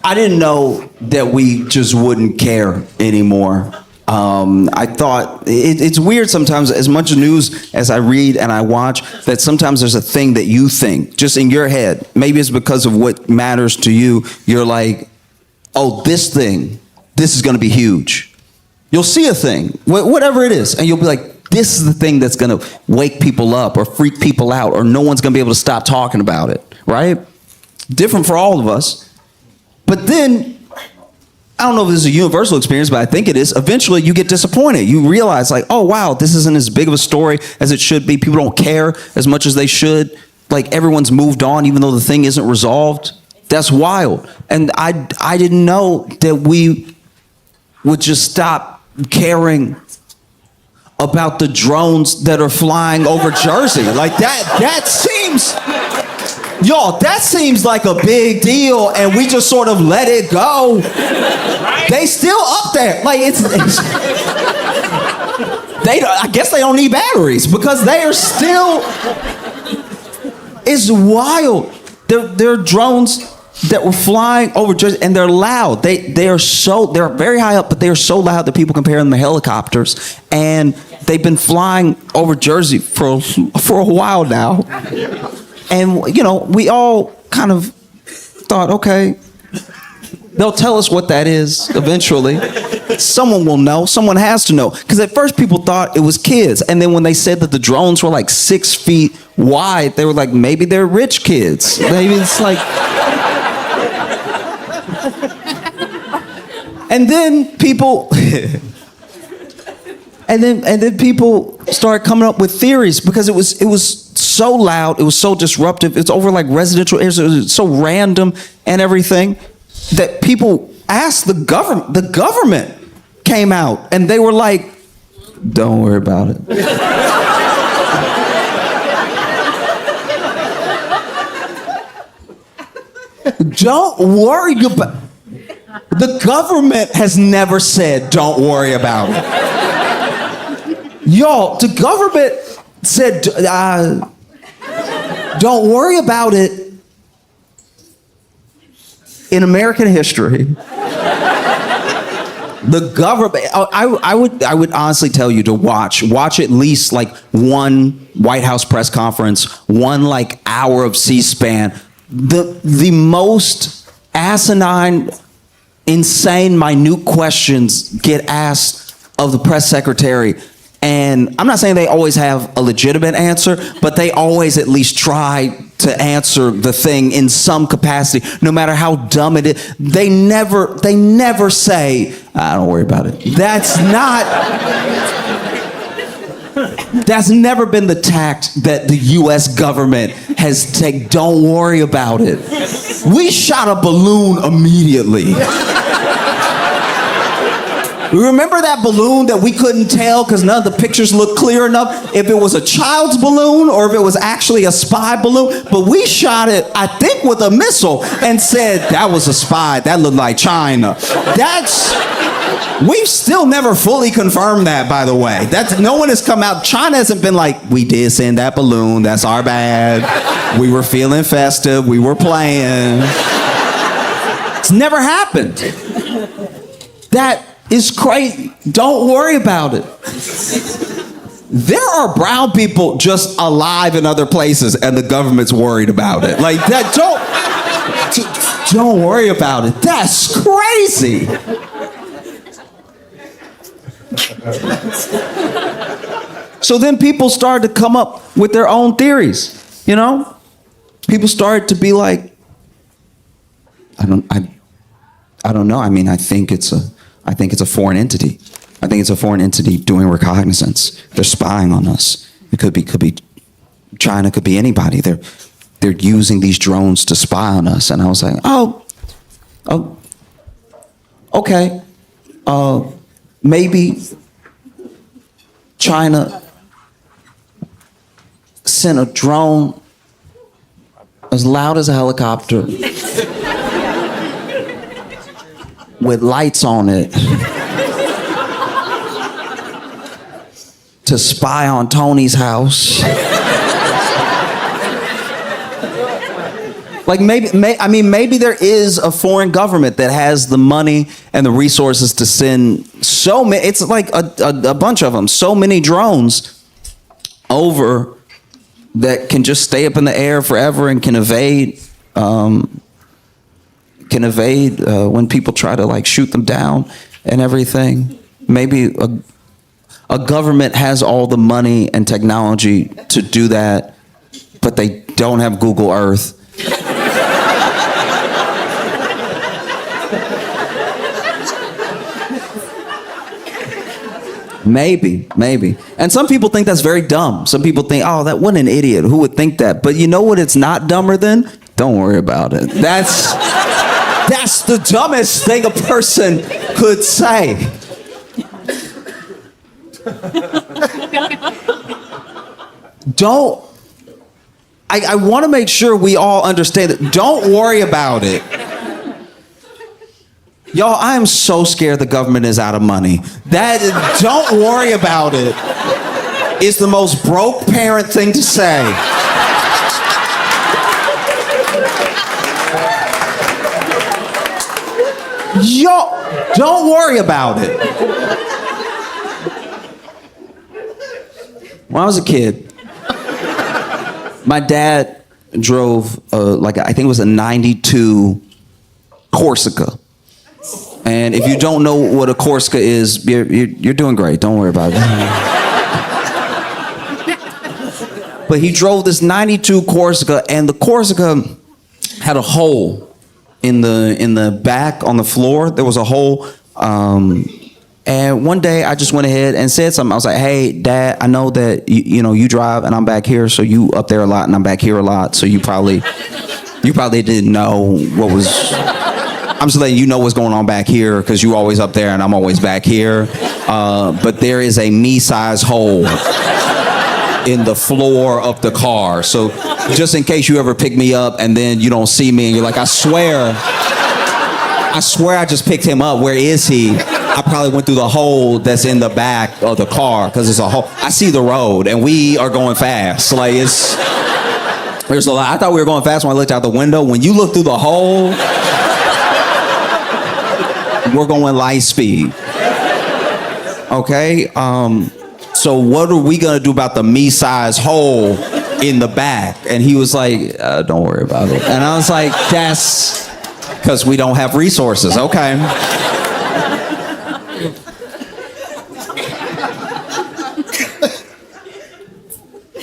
I didn't know that we just wouldn't care anymore. I thought it's weird sometimes, as much news as I read and I watch, that sometimes there's a thing that you think just in your head. Maybe it's because of what matters to you. You're like, oh, this is going to be huge. You'll see a thing, whatever it is, and you'll be like, this is the thing that's going to wake people up or freak people out, or no one's going to be able to stop talking about it, right? Different for all of us. But then, I don't know if this is a universal experience, but I think it is. Eventually, you get disappointed. You realize, like, oh, wow, this isn't as big of a story as it should be. People don't care as much as they should. Like, everyone's moved on, even though the thing isn't resolved. That's wild. And I didn't know that we would just stop caring about the drones that are flying over Jersey. Like, that seems... Y'all, that seems like a big deal, and we just sort of let it go. Right? They still up there. Like, I guess they don't need batteries because they are still, it's wild. There are drones that were flying over Jersey, and they're loud. They're very high up, but they are so loud that people compare them to helicopters. And they've been flying over Jersey for a while now. And, you know, we all kind of thought, okay, they'll tell us what that is eventually. Someone will know. Someone has to know. Because at first people thought it was kids. And then when they said that the drones were like 6 feet wide, they were like, maybe they're rich kids. Maybe it's like... And then people... And then people started coming up with theories because it was so loud, it was so disruptive, it's over like residential areas, it was so random and everything that people asked the government. The government came out and they were like, "Don't worry about it." Don't worry about it. The government has never said, "Don't worry about it." Y'all, the government said, don't worry about it in American history. The government, I would honestly tell you to watch at least like one White House press conference, one like hour of C-SPAN. The most asinine, insane, minute questions get asked of the press secretary. And I'm not saying they always have a legitimate answer, but they always at least try to answer the thing in some capacity, no matter how dumb it is. They never say, "Don't worry about it." That's never been the tact that the U.S. government has taken. Don't worry about it. We shot a balloon immediately. Remember that balloon that we couldn't tell because none of the pictures looked clear enough if it was a child's balloon or if it was actually a spy balloon? But we shot it, I think, with a missile and said, that was a spy. That looked like China. We've still never fully confirmed that, by the way. No one has come out. China hasn't been like, we did send that balloon. That's our bad. We were feeling festive. We were playing. It's never happened. That is crazy. Don't worry about it. There are brown people just alive in other places and the government's worried about it. Like that, don't worry about it. That's crazy. So then people started to come up with their own theories, you know? People started to be like, I don't know. I mean, I think it's a foreign entity. I think it's a foreign entity doing reconnaissance. They're spying on us. It could be China, could be anybody. They're using these drones to spy on us. And I was like, oh, okay. Maybe China sent a drone as loud as a helicopter with lights on it to spy on Tony's house. Like maybe there is a foreign government that has the money and the resources to send so many. It's like a bunch of them, so many drones over that can just stay up in the air forever and can evade when people try to like shoot them down and everything. Maybe a government has all the money and technology to do that, but they don't have Google Earth. Maybe. And some people think that's very dumb. Some people think, oh, what an idiot. Who would think that? But you know what it's not dumber than? Don't worry about it. That's the dumbest thing a person could say. I want to make sure we all understand that. Don't worry about it. Y'all, I am so scared the government is out of money. Don't worry about it. It's the most broke parent thing to say. Yo, don't worry about it. When I was a kid, my dad drove, I think it was a 92 Corsica. And if you don't know what a Corsica is, you're doing great. Don't worry about it. But he drove this 92 Corsica, and the Corsica had a hole in the back on the floor. There was a hole. And one day I just went ahead and said something. I was like, hey, Dad, I know that you drive and I'm back here, so you up there a lot and I'm back here a lot. So you probably didn't know what was... I'm just letting you know what's going on back here because you always up there and I'm always back here. But there is a me-sized hole in the floor of the car. So just in case you ever pick me up and then you don't see me and you're like, I swear I just picked him up. Where is he? I probably went through the hole that's in the back of the car because it's a hole. I see the road and we are going fast. Like there's a lot. I thought we were going fast when I looked out the window. When you look through the hole, we're going light speed. Okay? So what are we gonna do about the me-sized hole in the back? And he was like, don't worry about it. And I was like, that's because we don't have resources. Okay.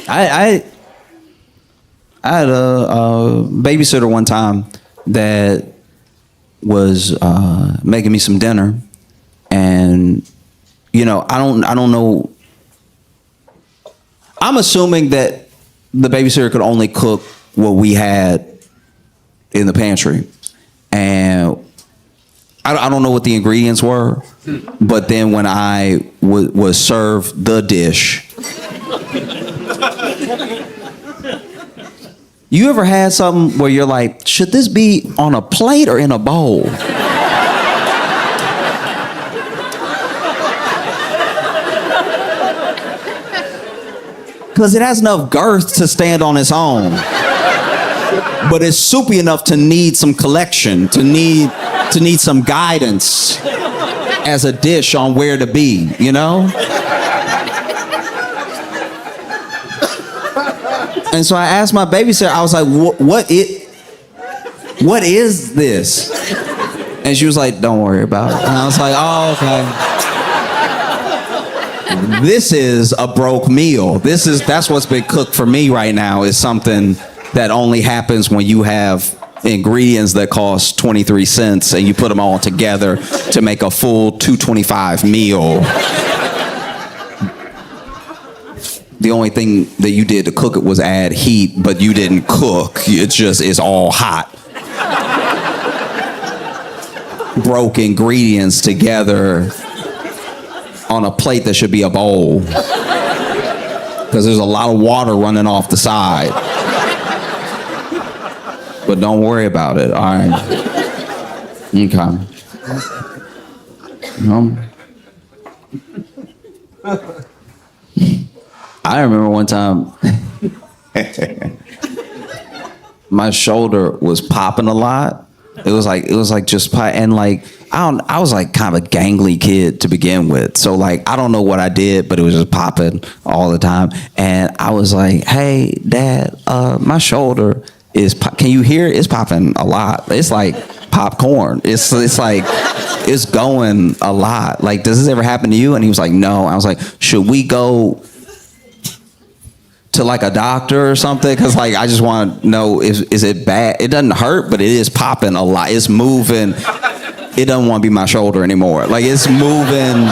I had a babysitter one time that was making me some dinner, and I don't know. I'm assuming that the babysitter could only cook what we had in the pantry, and I don't know what the ingredients were. But then when I was served the dish. You ever had something where you're like, should this be on a plate or in a bowl? Because it has enough girth to stand on its own. But it's soupy enough to need some collection, to need some guidance as a dish on where to be, And so I asked my babysitter, I was like, what is this? And she was like, don't worry about it. And I was like, oh, okay. This is a broke meal. That's what's been cooked for me right now, is something that only happens when you have ingredients that cost 23 cents and you put them all together to make a full $2.25 meal. The only thing that you did to cook it was add heat, but you didn't cook. It's all hot. Broke ingredients together on a plate that should be a bowl. Because there's a lot of water running off the side. But don't worry about it, all right? Okay. I remember one time, my shoulder was popping a lot. It was like just and like I was like kind of a gangly kid to begin with. So like I don't know what I did, but it was just popping all the time. And I was like, "Hey, Dad, my shoulder is. Can you hear it? It's popping a lot. It's like popcorn. It's like it's going a lot. Like, does this ever happen to you?" And he was like, "No." I was like, "Should we go to like a doctor or something? Because like I just want to know, is it bad? It doesn't hurt, but it is popping a lot. It's moving. It doesn't want to be my shoulder anymore. Like it's moving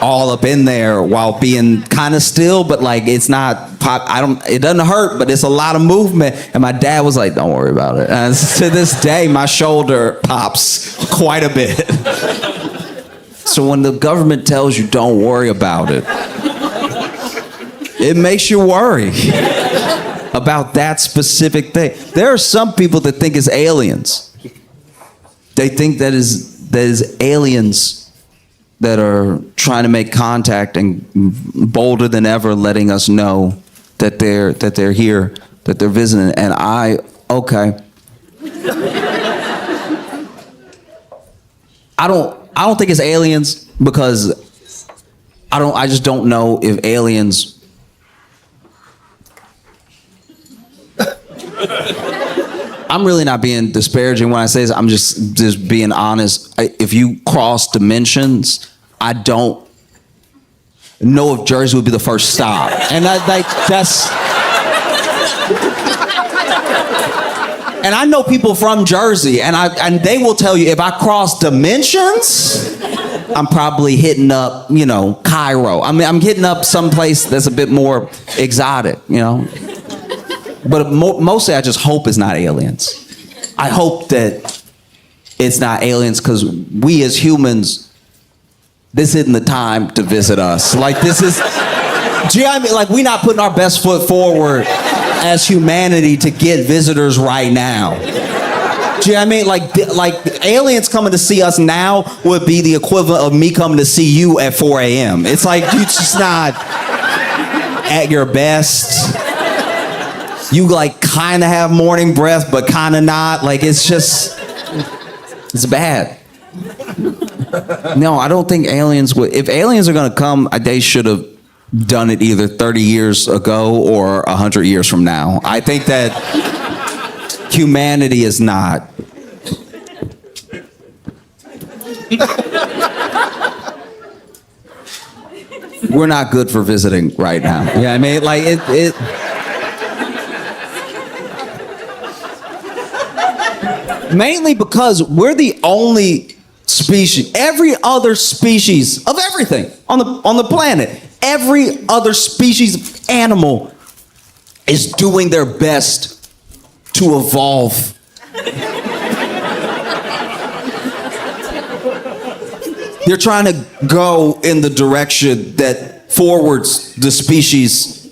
all up in there while being kind of still, but like it's not pop. It doesn't hurt, but it's a lot of movement." And my dad was like, "Don't worry about it." And to this day, my shoulder pops quite a bit. So when the government tells you don't worry about it, it makes you worry about that specific thing. There are some people that think it's aliens. They think that is aliens that are trying to make contact and bolder than ever letting us know that they're here, that they're visiting. And okay. I don't think it's aliens because I just don't know if aliens I'm really not being disparaging when I say this. I'm just being honest. If you cross dimensions, I don't know if Jersey would be the first stop. And that's... And I know people from Jersey, and they will tell you if I cross dimensions, I'm probably hitting up, Cairo. I mean, I'm hitting up someplace that's a bit more exotic, But mostly I just hope it's not aliens. I hope that it's not aliens because we as humans, this isn't the time to visit us. Like this is, do you know what I mean? Like we're not putting our best foot forward as humanity to get visitors right now. Do you know what I mean? Like aliens coming to see us now would be the equivalent of me coming to see you at 4 a.m. It's like you're just not at your best. You like kind of have morning breath, but kind of not. Like it's bad. No, I don't think aliens would. If aliens are gonna come, they should have done it either 30 years ago or 100 years from now. I think that humanity is not. We're not good for visiting right now. Yeah, I mean, like it. Mainly because we're the only species. Every other species of everything on the planet, every other species of animal is doing their best to evolve. They're trying to go in the direction that forwards the species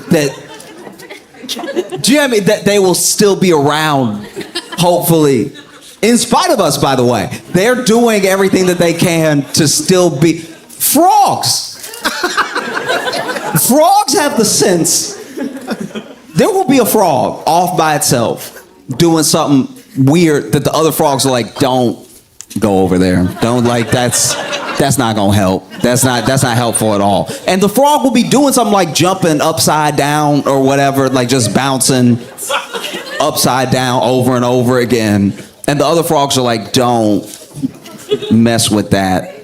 that, do you know what I mean? That they will still be around. Hopefully, in spite of us, by the way, they're doing everything that they can to still be frogs. Frogs have the sense. There will be a frog off by itself doing something weird that the other frogs are like, "Don't go over there. Don't that's not gonna help. That's not helpful at all." And the frog will be doing something like jumping upside down or whatever, like just bouncing upside down over and over again. And the other frogs are like, "Don't mess with that."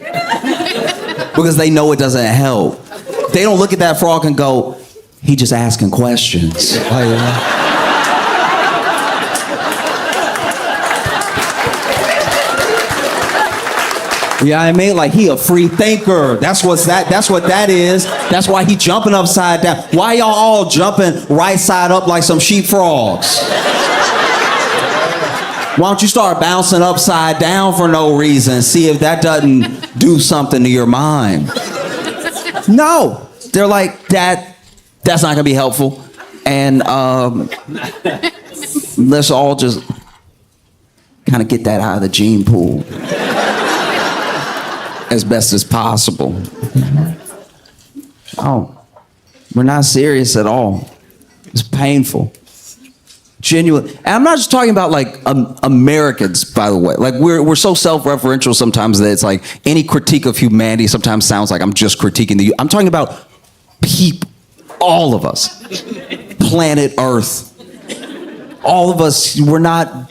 Because they know it doesn't help. They don't look at that frog and go, "He just asking questions." Yeah, I mean, like he a free thinker. That's what that is. That's why he jumping upside down. Why y'all all jumping right side up like some sheep frogs? Why don't you start bouncing upside down for no reason? See if that doesn't do something to your mind. No, they're like that. That's not gonna be helpful. And let's all just kind of get that out of the gene pool as best as possible. Oh, we're not serious at all. It's painful. Genuine. And I'm not just talking about like Americans, by the way. Like we're so self-referential sometimes that it's like any critique of humanity sometimes sounds like I'm just critiquing I'm talking about people, all of us, planet Earth, all of us. We're not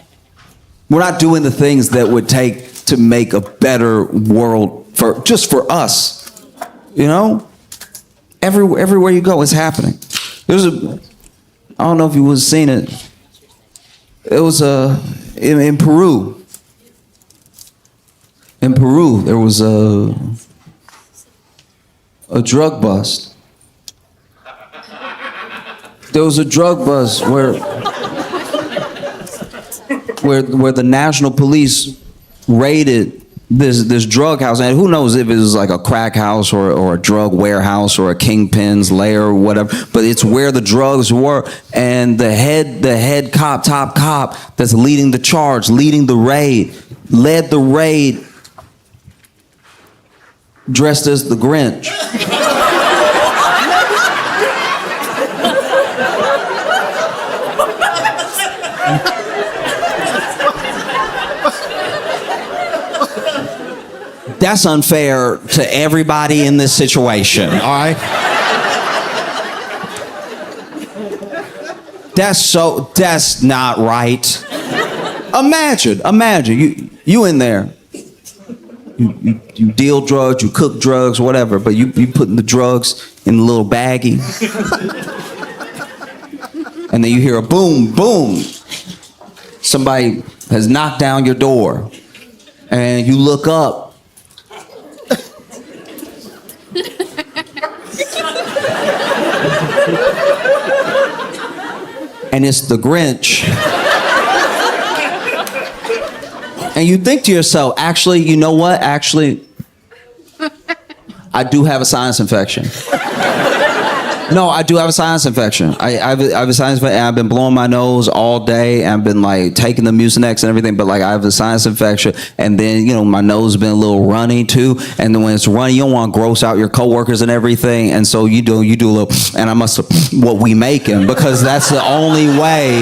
doing the things that would take to make a better world for us. You know, everywhere you go, it's happening. I don't know if you would have seen it. It was in Peru. In Peru, there was a drug bust. There was a drug bust where the national police raided this drug house, and who knows if it was like a crack house or a drug warehouse or a kingpin's lair or whatever, but it's where the drugs were. And the head top cop that's leading the charge, leading the raid, led the raid dressed as the Grinch. That's unfair to everybody in this situation, all right? That's not right. Imagine, you in there. You deal drugs, you cook drugs, whatever, but you putting the drugs in a little baggie. And then you hear a boom, boom. Somebody has knocked down your door. And you look up. And it's the Grinch. And you think to yourself, actually, you know what? Actually, I do have a sinus infection. No, I do have a sinus infection. I have a sinus infection, and I've been blowing my nose all day, and I've been like taking the Mucinex and everything, but like I have a sinus infection, and then, you know, my nose has been a little runny too, and then when it's runny, you don't want to gross out your coworkers and everything, and so you do a little, and I must have what we making, because that's the only way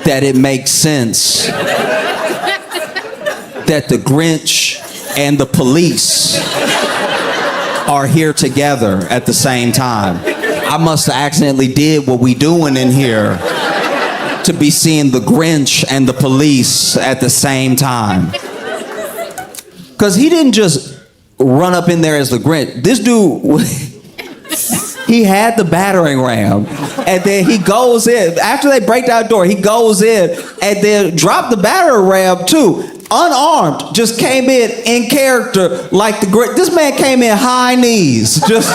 that it makes sense that the Grinch and the police are here together at the same time. I must have accidentally did what we doing in here to be seeing the Grinch and the police at the same time. Because he didn't just run up in there as the Grinch. This dude, he had the battering ram, and then he goes in. After they break down the door, he goes in and then dropped the battering ram too. Unarmed, just came in character like the great. This man came in high knees, just.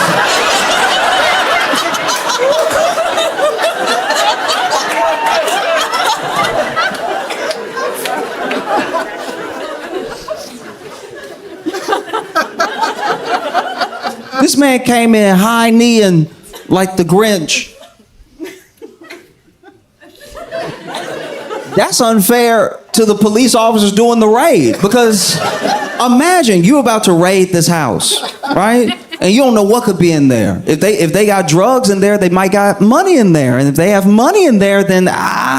This man came in high kneeing like the Grinch. That's unfair to the police officers doing the raid, because imagine you about to raid this house, right? And you don't know what could be in there. If they got drugs in there, they might got money in there. And if they have money in there, then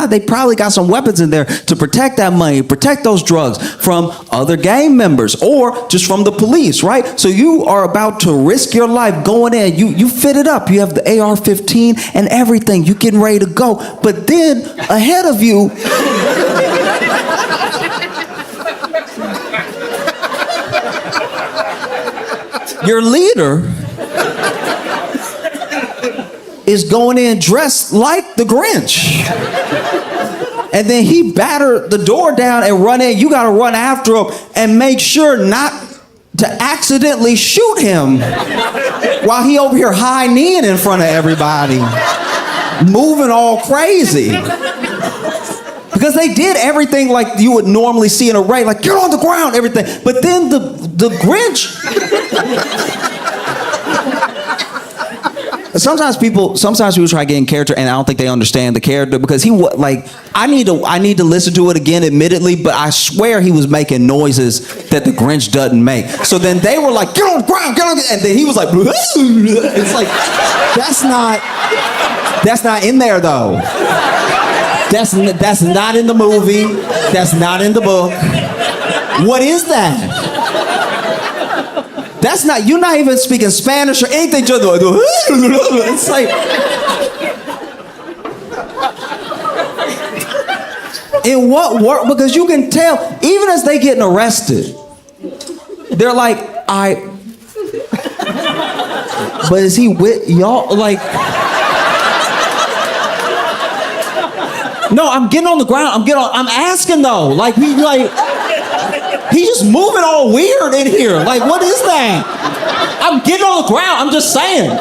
they probably got some weapons in there to protect that money, protect those drugs from other gang members or just from the police, right? So you are about to risk your life going in. You fit it up. You have the AR-15 and everything. You getting ready to go. But then ahead of you, your leader is going in dressed like the Grinch. And then he battered the door down and run in. You got to run after him and make sure not to accidentally shoot him while he over here high kneeing in front of everybody, moving all crazy. Because they did everything like you would normally see in a raid, like get on the ground, everything. But then the Grinch. Sometimes people try to get in character, and I don't think they understand the character, because I need to listen to it again, admittedly, but I swear he was making noises that the Grinch doesn't make. So then they were like, get on the ground, and then he was like, it's like, that's not. That's not in there though. That's not in the movie. That's not in the book. What is that? That's not, you're not even speaking Spanish or anything. Just it's like, in what world? Because you can tell, even as they getting arrested, they're like, but is he with y'all? Like, no, I'm getting on the ground. I'm asking though. Like, he's just moving all weird in here. Like, what is that? I'm getting on the ground. I'm just saying.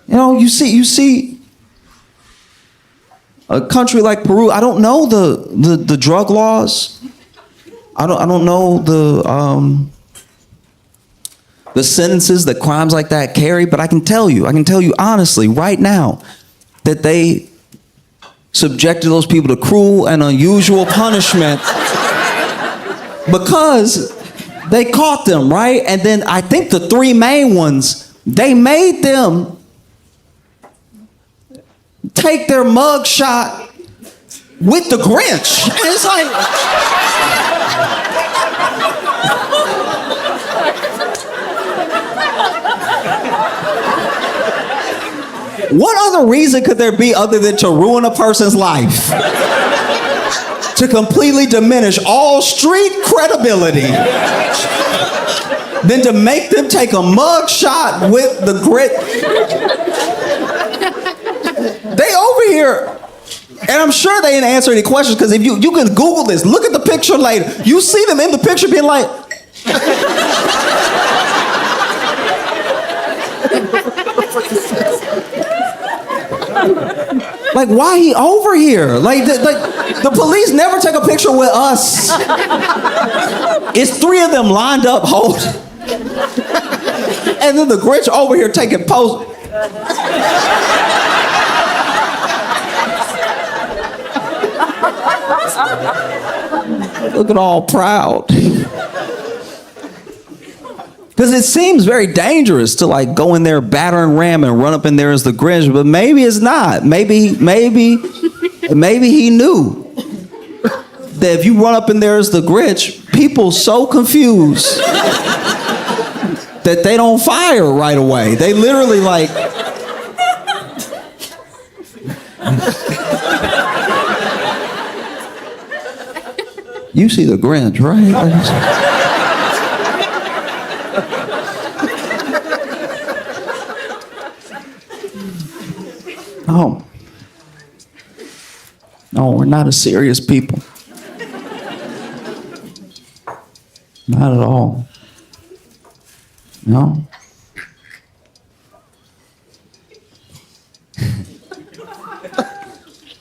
You know, you see a country like Peru. I don't know the drug laws. I don't know the sentences that crimes like that carry, but I can tell you honestly right now that they subjected those people to cruel and unusual punishment because they caught them, right? And then I think the three main ones, they made them take their mug shot with the Grinch. And it's like, what other reason could there be other than to ruin a person's life? To completely diminish all street credibility than to make them take a mug shot with the grit. They over here, and I'm sure they didn't answer any questions, because if you can Google this, look at the picture later. You see them in the picture being like, like, why he over here? Like the police never take a picture with us. It's three of them lined up holding. And then the Grinch over here taking poses. Looking all proud. Because it seems very dangerous to like go in there, batter and ram, and run up in there as the Grinch, but maybe it's not. Maybe he knew that if you run up in there as the Grinch, people so confused that they don't fire right away. They literally like. You see the Grinch, right? No, we're not a serious people. Not at all. No.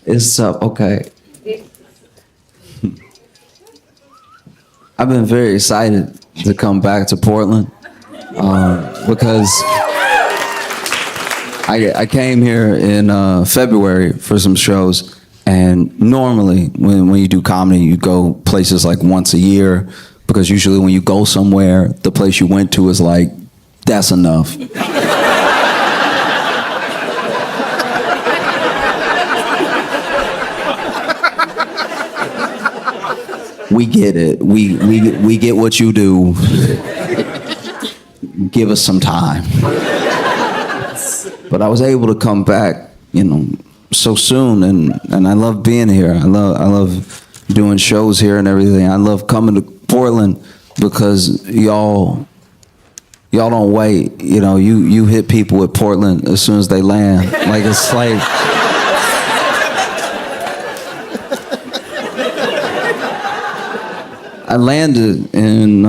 It's okay. I've been very excited to come back to Portland because I came here in February for some shows, and normally when you do comedy, you go places like once a year, because usually when you go somewhere, the place you went to is like, that's enough. We get it. We get what you do. Give us some time. But I was able to come back, so soon, and I love being here. I love doing shows here and everything. I love coming to Portland because y'all don't wait. You hit people with Portland as soon as they land. Like, it's like. I landed in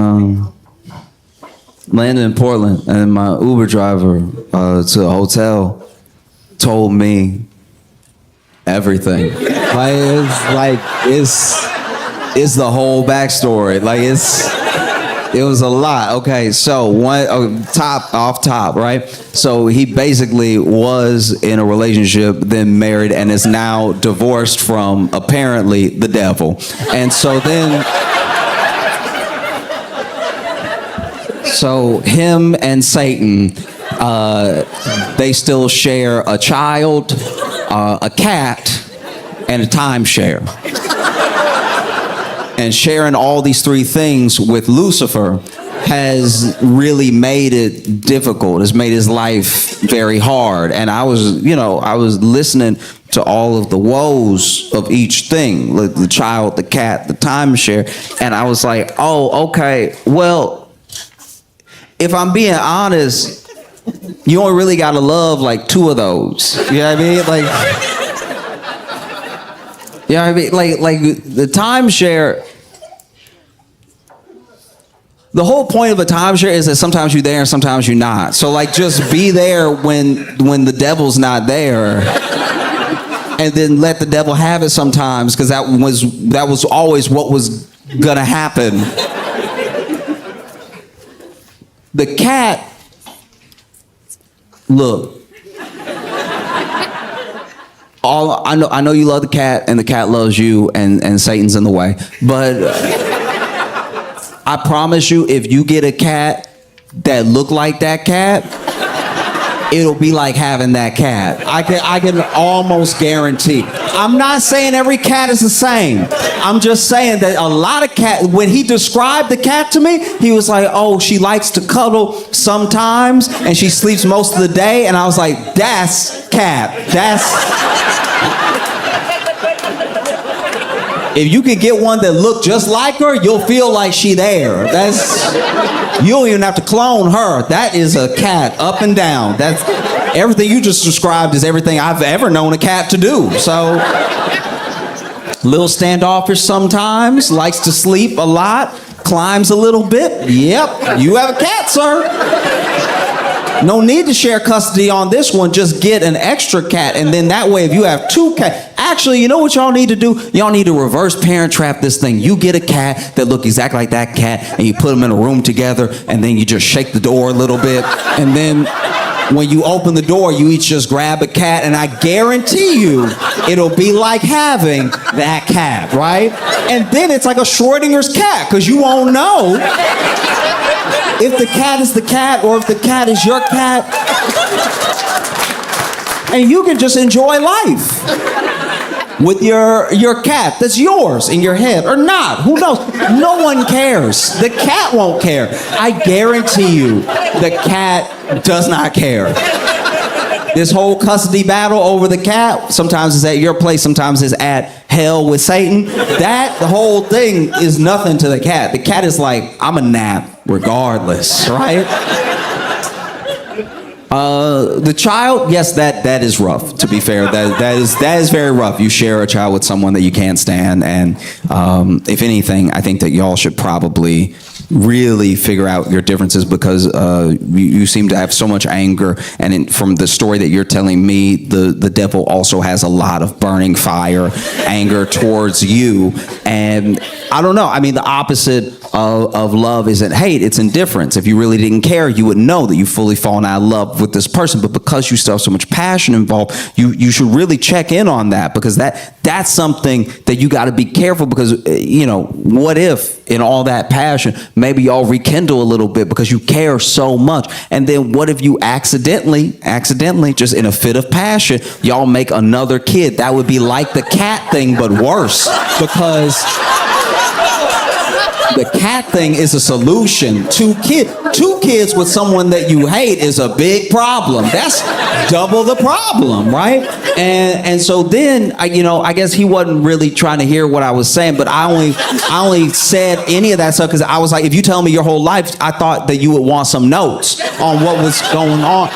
Portland, and my Uber driver to the hotel told me everything. It's the whole backstory. It was a lot. Okay, so off top, right? So he basically was in a relationship, then married, and is now divorced from apparently the devil. And so then. So him and Satan, they still share a child, a cat, and a timeshare. And sharing all these three things with Lucifer has really made it difficult. It's made his life very hard. And I was listening to all of the woes of each thing, like the child, the cat, the timeshare. And I was like, oh, okay, well, if I'm being honest, you only really got to love like two of those. You know what I mean? You know what I mean? Like the timeshare. The whole point of a timeshare is that sometimes you're there and sometimes you're not. So like, just be there when the devil's not there, and then let the devil have it sometimes, because that was always what was gonna happen. The cat. Look. I know you love the cat, and the cat loves you, and Satan's in the way. But I promise you, if you get a cat that look like that cat, it'll be like having that cat. I can almost guarantee. I'm not saying every cat is the same. I'm just saying that a lot of cats, when he described the cat to me, he was like, oh, she likes to cuddle sometimes, and she sleeps most of the day. And I was like, that's cat. If you can get one that look just like her, you'll feel like she there. You don't even have to clone her. That is a cat up and down. That's everything you just described is everything I've ever known a cat to do. So, little standoffish sometimes, likes to sleep a lot, climbs a little bit. Yep, you have a cat, sir. No need to share custody on this one. Just get an extra cat, and then that way, if you have two cats, actually, you know what y'all need to do? Y'all need to reverse parent trap this thing. You get a cat that look exactly like that cat, and you put them in a room together, and then you just shake the door a little bit, and then when you open the door, you each just grab a cat, and I guarantee you, it'll be like having that cat, right? And then it's like a Schrodinger's cat, because you won't know if the cat is the cat or if the cat is your cat. And you can just enjoy life with your cat that's yours in your head or not. Who knows? No one cares. The cat won't care. I guarantee you, the cat does not care. This whole custody battle over the cat, sometimes it's at your place, sometimes it's at hell with Satan. The whole thing is nothing to the cat. The cat is like, I'm a nap regardless, right? The child, yes, that is rough, to be fair. That is very rough. You share a child with someone that you can't stand, and if anything, I think that y'all should probably really figure out your differences, because you seem to have so much anger, and from the story that you're telling me, the devil also has a lot of burning fire, anger towards you, and I don't know. I mean, the opposite of love isn't hate, it's indifference. If you really didn't care, you would know that you've fully fallen out of love with this person, but because you still have so much passion involved, you should really check in on that, because that's something that you got to be careful, because what if in all that passion, maybe y'all rekindle a little bit because you care so much, and then what if you accidentally, just in a fit of passion, y'all make another kid? That would be like the cat thing, but worse, because the cat thing is a solution. Two kids with someone that you hate is a big problem. That's double the problem, right? And so then, I guess he wasn't really trying to hear what I was saying, but I only said any of that stuff because I was like, if you tell me your whole life, I thought that you would want some notes on what was going on.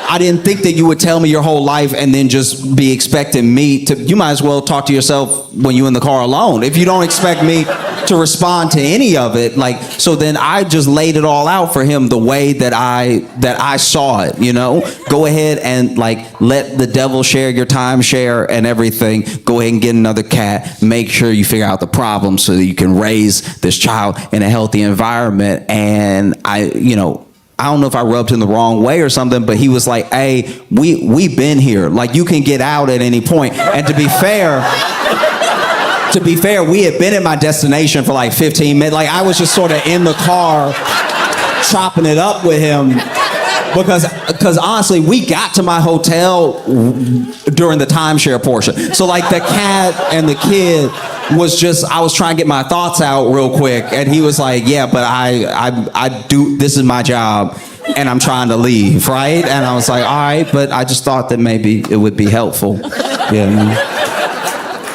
I didn't think that you would tell me your whole life and then just be expecting me to. You might as well talk to yourself when you're in the car alone. If you don't expect me to respond to any of it, so then I just laid it all out for him the way that I saw it. Go ahead and let the devil share your timeshare and everything. Go ahead and get another cat. Make sure you figure out the problem so that you can raise this child in a healthy environment. And I don't know if I rubbed him the wrong way or something, but he was like, hey, we've been here. You can get out at any point. And to be fair, we had been at my destination for 15 minutes. I was just sort of in the car chopping it up with him. Because honestly, we got to my hotel during the timeshare portion. So like the cat and the kid was just, I was trying to get my thoughts out real quick, and he was like, yeah, but I do, this is my job, and I'm trying to leave, right? And I was like, all right, but I just thought that maybe it would be helpful. Yeah.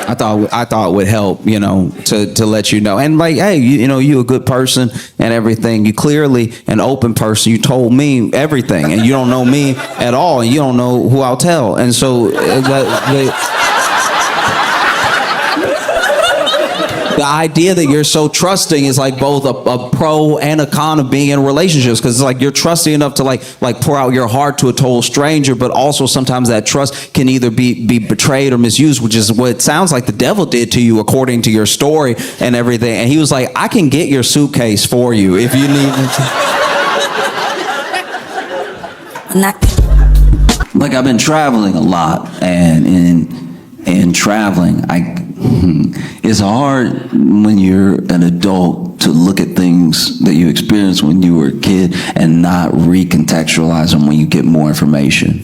I thought it would help, to let you know. And like, hey, you a good person and everything. You clearly an open person. You told me everything, and you don't know me at all, and you don't know who I'll tell. And so the idea that you're so trusting is like both a pro and a con of being in relationships, because it's like you're trusting enough to like pour out your heart to a total stranger, but also sometimes that trust can either be betrayed or misused, which is what it sounds like the devil did to you according to your story and everything. And he was like, I can get your suitcase for you if you need it. Like, I've been traveling a lot, and in traveling, it's hard when you're an adult to look at things that you experienced when you were a kid and not recontextualize them when you get more information.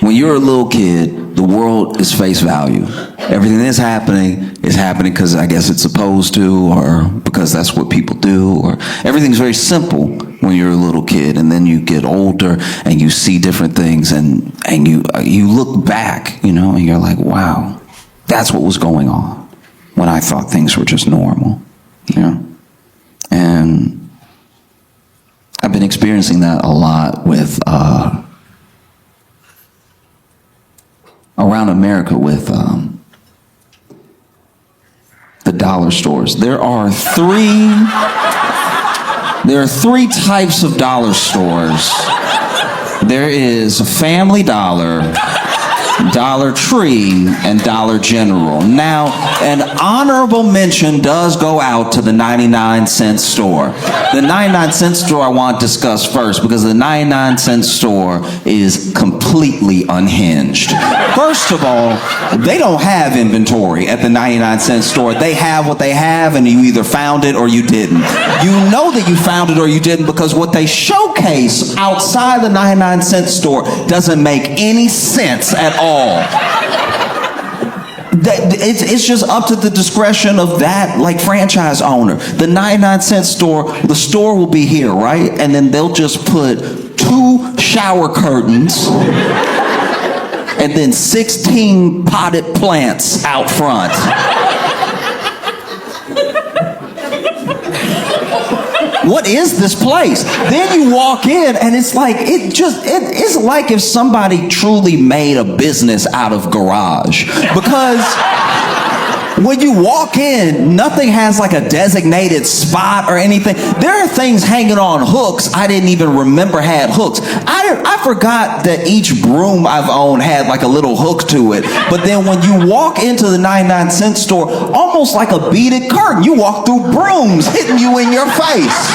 When you're a little kid, the world is face value. Everything that's happening is happening because I guess it's supposed to, or because that's what people do, or everything's very simple when you're a little kid, and then you get older and you see different things, and you look back, and you're like, wow, that's what was going on when I thought things were just normal, And I've been experiencing that a lot with around America with the dollar stores. There are three types of dollar stores. There is Family Dollar, Dollar Tree, and Dollar General. Now, an honorable mention does go out to the 99-cent store. The 99-cent store I want to discuss first, because the 99-cent store is completely unhinged. First of all, they don't have inventory at the 99-cent store. They have what they have, and you either found it or you didn't. You know that you found it or you didn't because what they showcase outside the 99-cent store doesn't make any sense at all. It's just up to the discretion of that franchise owner. The 99-cent store, the store will be here, right? And then they'll just put 2 shower curtains and then 16 potted plants out front. What is this place? Then you walk in and it's like, it's like if somebody truly made a business out of garage. Because when you walk in, nothing has like a designated spot or anything. There are things hanging on hooks I didn't even remember had hooks. I forgot that each broom I've owned had like a little hook to it. But then when you walk into the 99-cent store, almost like a beaded curtain, you walk through brooms hitting you in your face.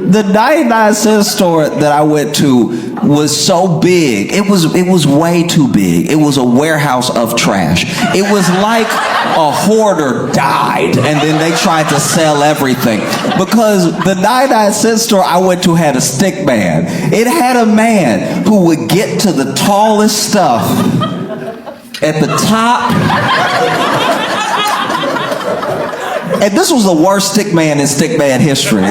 The 99-cent store that I went to was so big. It was way too big. It was a warehouse of trash. It was like a hoarder died and then they tried to sell everything. Because the 99-cent store I went to had a stick man. It had a man who would get to the tallest stuff at the top. And this was the worst stick man in stick man history.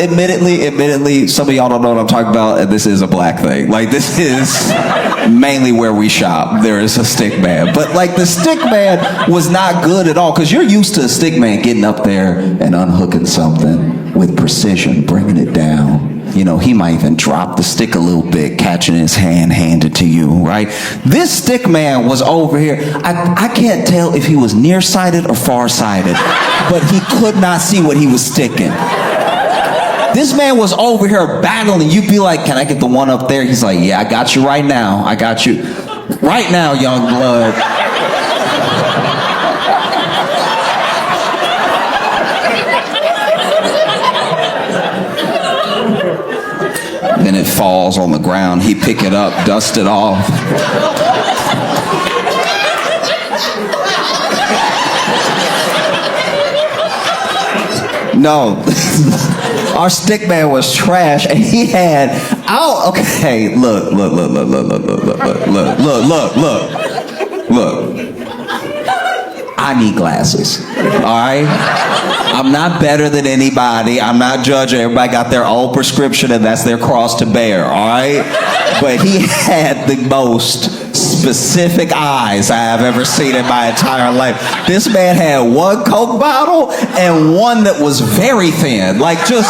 Admittedly, some of y'all don't know what I'm talking about, and this is a black thing. This is mainly where we shop. There is a stick man. But the stick man was not good at all, because you're used to a stick man getting up there and unhooking something with precision, bringing it down. He might even drop the stick a little bit, catching his hand, hand it to you, right? This stick man was over here. I can't tell if he was nearsighted or farsighted, but he could not see what he was sticking. This man was over here battling. You'd be like, can I get the one up there? He's like, yeah, I got you right now. I got you right now, young blood. Then it falls on the ground. He pick it up, dust it off. No. Our stick man was trash, and he had, okay, look. I need glasses, all right? I'm not better than anybody. I'm not judging. Everybody got their own prescription, and that's their cross to bear, all right? But he had the most specific eyes I have ever seen in my entire life. This man had one Coke bottle and one that was very thin. Like, just,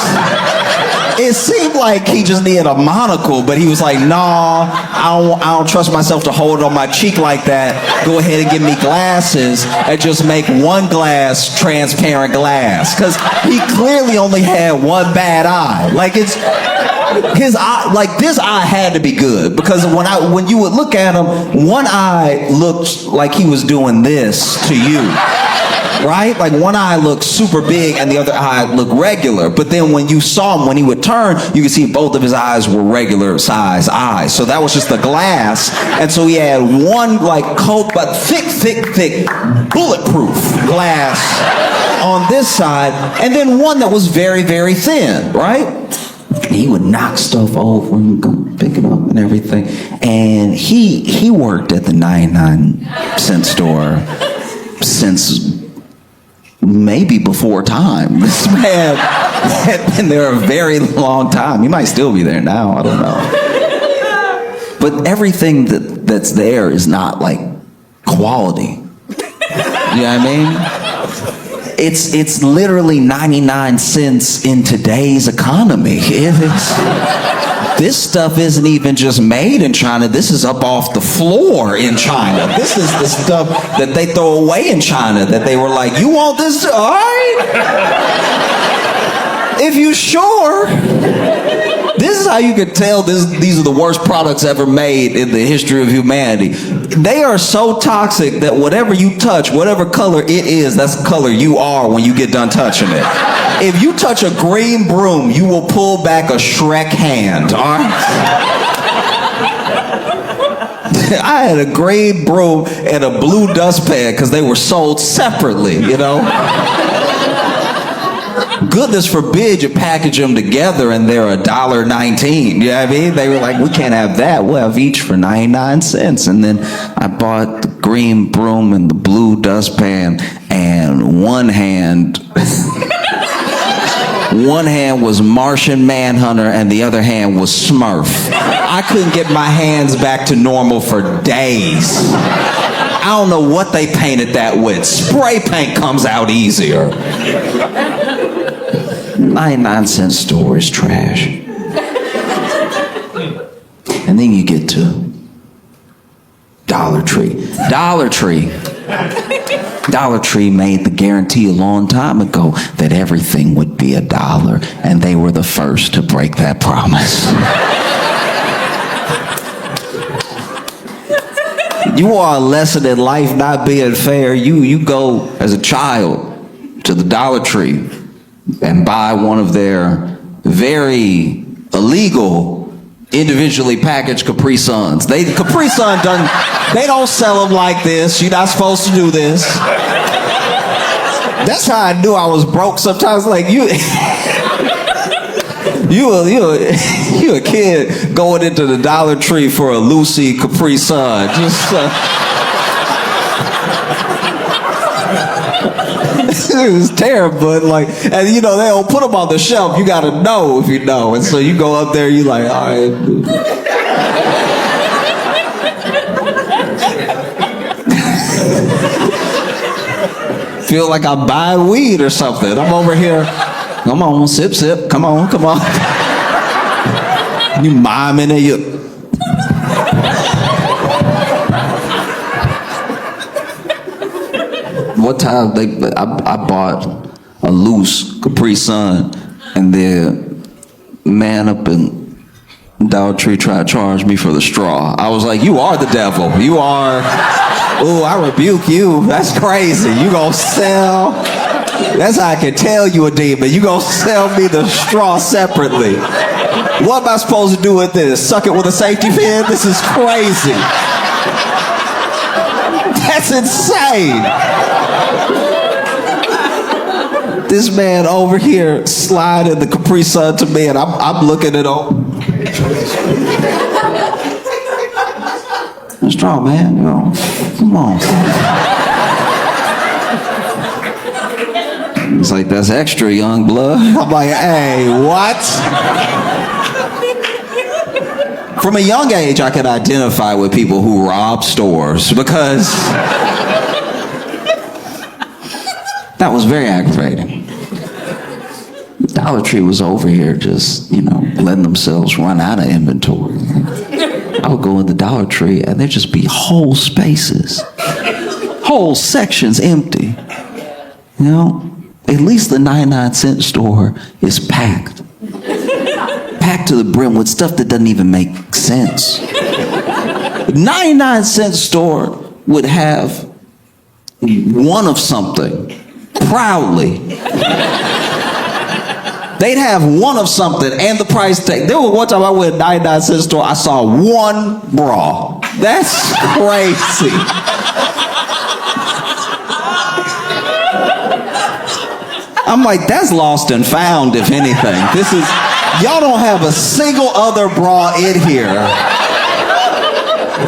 it seemed like he just needed a monocle, but he was like, nah, I don't trust myself to hold it on my cheek like that. Go ahead and give me glasses and just make one glass transparent glass. Because he clearly only had one bad eye. Like, it's his eye, like this eye had to be good, because when you would look at him, one eye looked like he was doing this to you, right? Like one eye looked super big and the other eye looked regular. But then when you saw him, when he would turn, you could see both of his eyes were regular size eyes. So that was just the glass. And so he had one like Coke, but thick, bulletproof glass on this side, and then one that was very, very thin, right? He would knock stuff over and go pick it up and everything. And he worked at the 99-cent store since maybe before time. This man had been there a very long time. He might still be there now, I don't know. But everything that's there is not like quality. You know what I mean? It's literally 99 cents in today's economy. This stuff isn't even just made in China. This is up off the floor in China. This is the stuff that they throw away in China, that they were like, you want this? All right. If you sure. This is how you can tell these are the worst products ever made in the history of humanity. They are so toxic that whatever you touch, whatever color it is, that's the color you are when you get done touching it. If you touch a green broom, you will pull back a Shrek hand, all right? I had a green broom and a blue dustpan because they were sold separately, you know? Goodness forbid you package them together and they're $1.19. You know what I mean? They were like, we can't have that. We'll have each for 99 cents. And then I bought the green broom and the blue dustpan, and one hand was Martian Manhunter and the other hand was Smurf. I couldn't get my hands back to normal for days. I don't know what they painted that with. Spray paint comes out easier. 99-cent store is trash. And then you get to Dollar Tree. Dollar Tree made the guarantee a long time ago that everything would be $1, and they were the first to break that promise. You are a lesson in life not being fair. You go as a child to the Dollar Tree and buy one of their very illegal, individually packaged Capri Suns. Capri Sun they don't sell them like this. You're not supposed to do this. That's how I knew I was broke sometimes. Like you a kid going into the Dollar Tree for a Lucy Capri Sun. It was terrible, but like, and you know, they don't put them on the shelf. You gotta know if you know. And so you go up there, you like, all right. Feel like I'm buying weed or something. I'm over here. Come on, sip. Come on. You miming it. You. One time I bought a loose Capri Sun, and the man up in Dollar Tree tried to charge me for the straw. I was like, you are the devil. You are. Ooh, I rebuke you. That's crazy. You gonna sell. That's how I can tell you a demon. You gonna sell me the straw separately. What am I supposed to do with this? Suck it with a safety pin? This is crazy. That's insane. This man over here sliding the Capri Sun to me, and I'm looking at him. That's strong, man. You know, come on. He's like, that's extra, young blood. I'm like, hey, what? From a young age, I could identify with people who rob stores because that was very aggravating. Dollar Tree was over here just, letting themselves run out of inventory. I would go in the Dollar Tree and there'd just be whole spaces, whole sections empty. At least the 99-cent store is packed. Packed to the brim with stuff that doesn't even make sense. The 99-cent store would have one of something, proudly. They'd have one of something and the price tag. There was one time I went to a 99-cent store, I saw one bra. That's crazy. I'm like, that's lost and found, if anything. Y'all don't have a single other bra in here.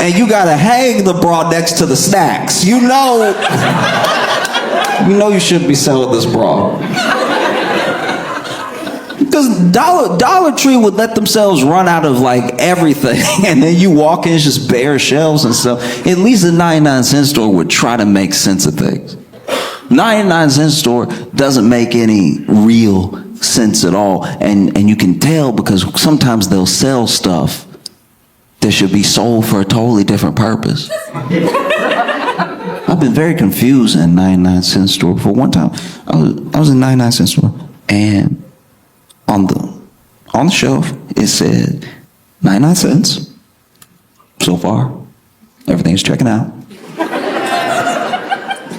And you gotta hang the bra next to the snacks. You know you shouldn't be selling this bra. Because Dollar Tree would let themselves run out of everything, and then you walk in, it's just bare shelves and stuff. At least the 99-cent store would try to make sense of things. 99-cent store doesn't make any real sense at all, and you can tell because sometimes they'll sell stuff that should be sold for a totally different purpose. I've been very confused in a 99-cent store before. One time, I was in a 99-cent store, and on the shelf, it said 99 cents. So far, everything's checking out.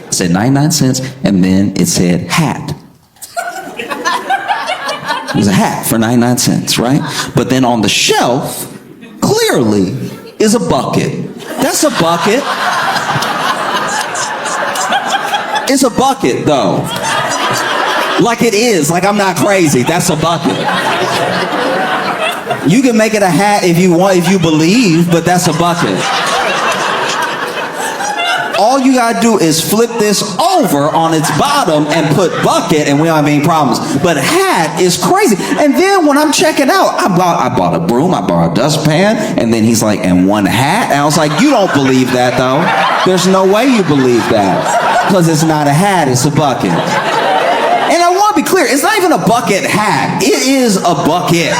It said 99 cents, and then it said hat. It was a hat for 99 cents, right? But then on the shelf, clearly, is a bucket. That's a bucket. It's a bucket, though. Like it is, like I'm not crazy. That's a bucket. You can make it a hat if you want, if you believe, but that's a bucket. All you gotta do is flip this over on its bottom and put bucket, and we don't have any problems. But hat is crazy. And then when I'm checking out, I bought a broom, I bought a dustpan, and then he's like, and one hat? And I was like, you don't believe that though. There's no way you believe that. Because it's not a hat, it's a bucket. And I want to be clear, it's not even a bucket hat. It is a bucket.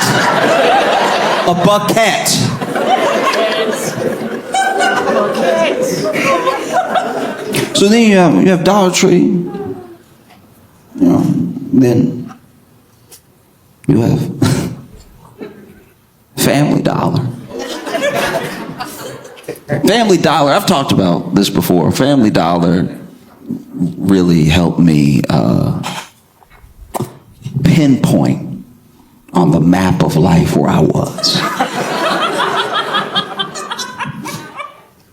A bucket. So then you have Dollar Tree. Then you have Family Dollar. Family Dollar, I've talked about this before. Family Dollar really helped me pinpoint on the map of life where I was.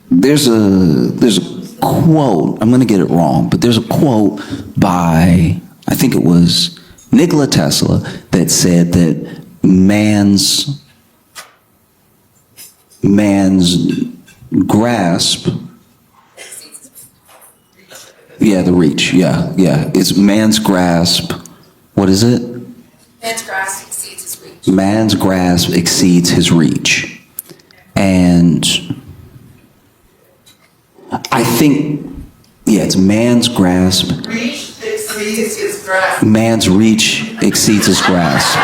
There's a quote, I'm going to get it wrong, but there's a quote by, I think it was Nikola Tesla, that said that man's grasp, the reach, it's man's grasp. What is it? Man's grasp exceeds his reach. Man's grasp exceeds his reach. And I think, it's man's grasp. Reach exceeds his grasp. Man's reach exceeds his grasp.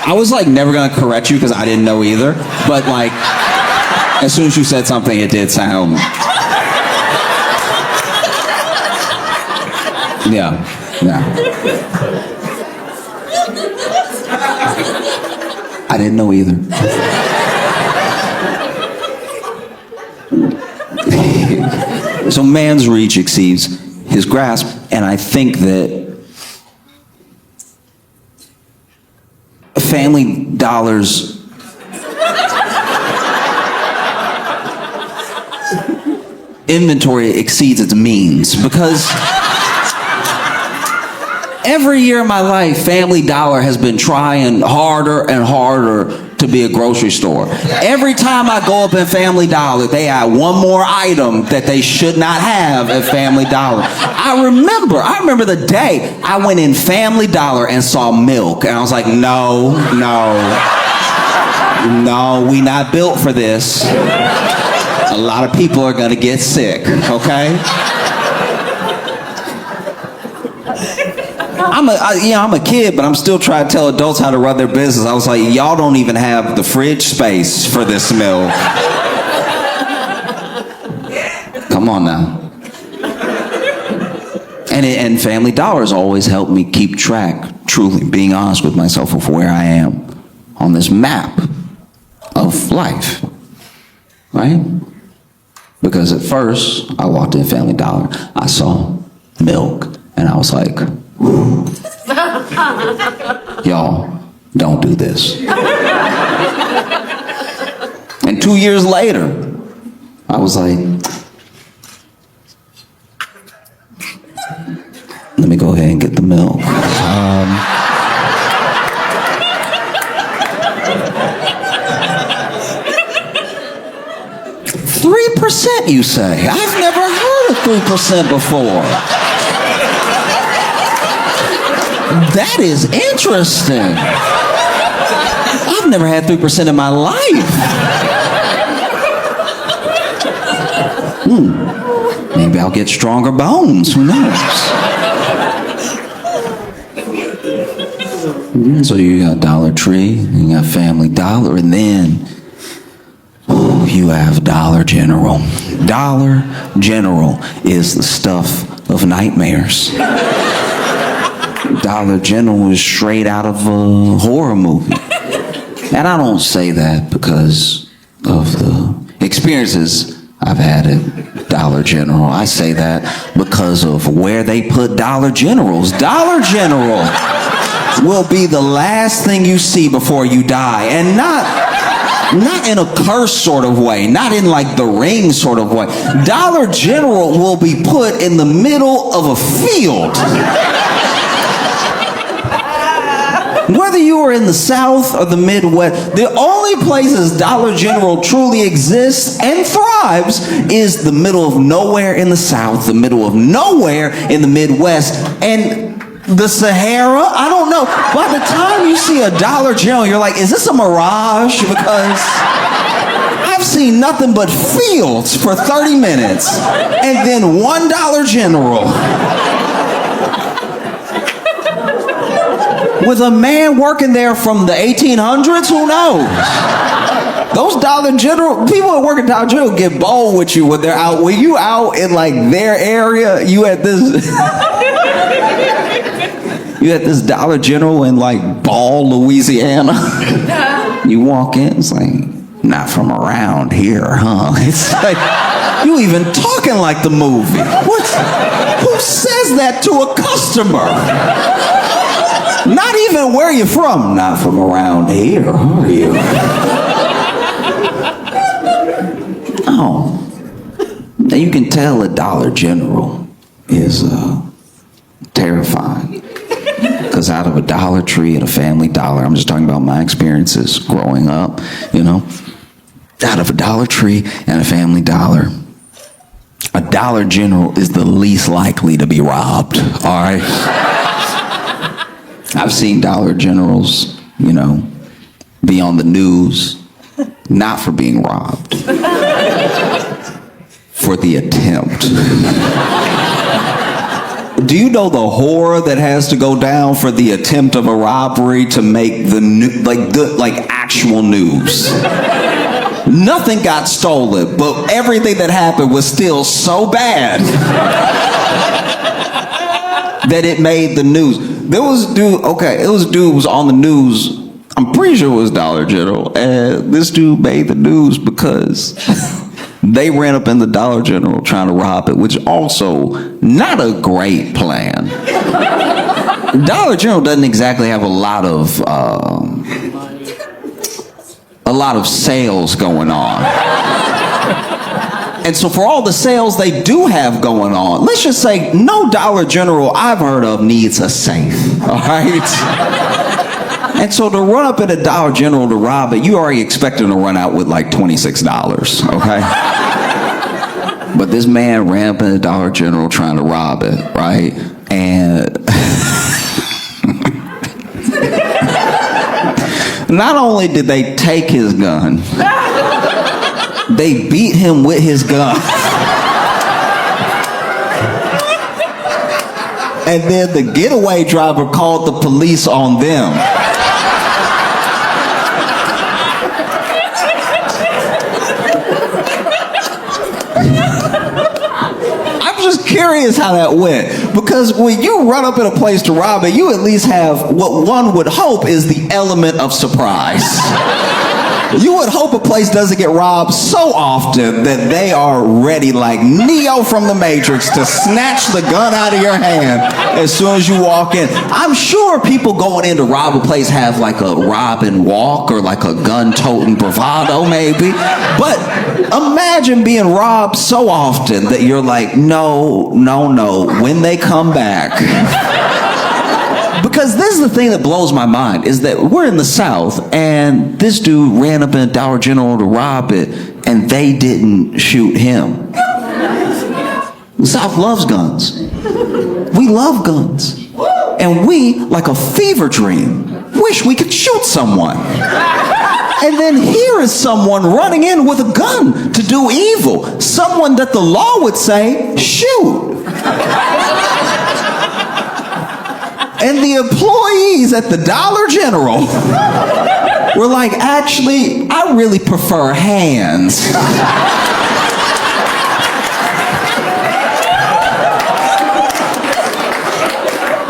I was never gonna correct you because I didn't know either, but as soon as you said something, it did sound. Yeah. I didn't know either. So man's reach exceeds his grasp, and I think that Family Dollar's inventory exceeds its means, because every year of my life, Family Dollar has been trying harder and harder to be a grocery store. Every time I go up in Family Dollar, they add one more item that they should not have at Family Dollar. I remember the day I went in Family Dollar and saw milk, and I was like, no, we not built for this. A lot of people are gonna get sick, okay? I'm a kid, but I'm still trying to tell adults how to run their business. I was like, y'all don't even have the fridge space for this milk. Come on now. And Family Dollar has always helped me keep track, truly, being honest with myself of where I am on this map of life, right? Because at first, I walked in Family Dollar, I saw milk, and I was like, y'all, don't do this. And 2 years later, I was like, let me go ahead and get the milk. 3%, you say? I've never heard of 3% before. That is interesting. I've never had 3% in my life. Maybe I'll get stronger bones. Who knows? So you got Dollar Tree, you got Family Dollar, and then you have Dollar General. Dollar General is the stuff of nightmares. Dollar General is straight out of a horror movie. And I don't say that because of the experiences I've had at Dollar General. I say that because of where they put Dollar Generals. Dollar General will be the last thing you see before you die. And not in a curse sort of way, not in like the Ring sort of way. Dollar General will be put in the middle of a field. Whether you are in the South or the Midwest, the only places Dollar General truly exists and thrives is the middle of nowhere in the South, the middle of nowhere in the Midwest, and the Sahara. I don't know. By the time you see a Dollar General, you're like, is this a mirage? Because I've seen nothing but fields for 30 minutes and then one Dollar General. With a man working there from the 1800s, who knows? Those Dollar General, people that work at Dollar General get bold with you when they're out. When you out in like their area, you at this Dollar General in like Ball, Louisiana. You walk in, it's like, not from around here, huh? It's like, you even talking like the movie. Who says that to a customer? Not even where you from. Not from around here, are you? Oh. Now you can tell a Dollar General is terrifying. Because out of a Dollar Tree and a Family Dollar, I'm just talking about my experiences growing up, you know. Out of a Dollar Tree and a Family Dollar, a Dollar General is the least likely to be robbed, all right? I've seen Dollar Generals, you know, be on the news, not for being robbed, for the attempt. Do you know the horror that has to go down for the attempt of a robbery to make the actual news? Nothing got stolen, but everything that happened was still so bad that it made the news. There was a dude who was on the news. I'm pretty sure it was Dollar General, and this dude made the news because they ran up in the Dollar General trying to rob it, which also not a great plan. Dollar General doesn't exactly have a lot of sales going on. And so for all the sales they do have going on, let's just say no Dollar General I've heard of needs a safe, all right? And so to run up at a Dollar General to rob it, you already expect them to run out with like $26, okay? But this man ran up in a Dollar General trying to rob it, right? And not only did they take his gun, they beat him with his gun. And then the getaway driver called the police on them. I'm just curious how that went. Because when you run up in a place to rob it, you at least have what one would hope is the element of surprise. You would hope a place doesn't get robbed so often that they are ready like Neo from the Matrix to snatch the gun out of your hand as soon as you walk in. I'm sure people going in to rob a place have like a rob and walk or like a gun-toting bravado maybe. But imagine being robbed so often that you're like, no, when they come back. Because this is the thing that blows my mind, is that we're in the South, and this dude ran up in a Dollar General to rob it, and they didn't shoot him. The South loves guns. We love guns. And we, like a fever dream, wish we could shoot someone. And then here is someone running in with a gun to do evil. Someone that the law would say, shoot. And the employees at the Dollar General were like, actually, I really prefer hands.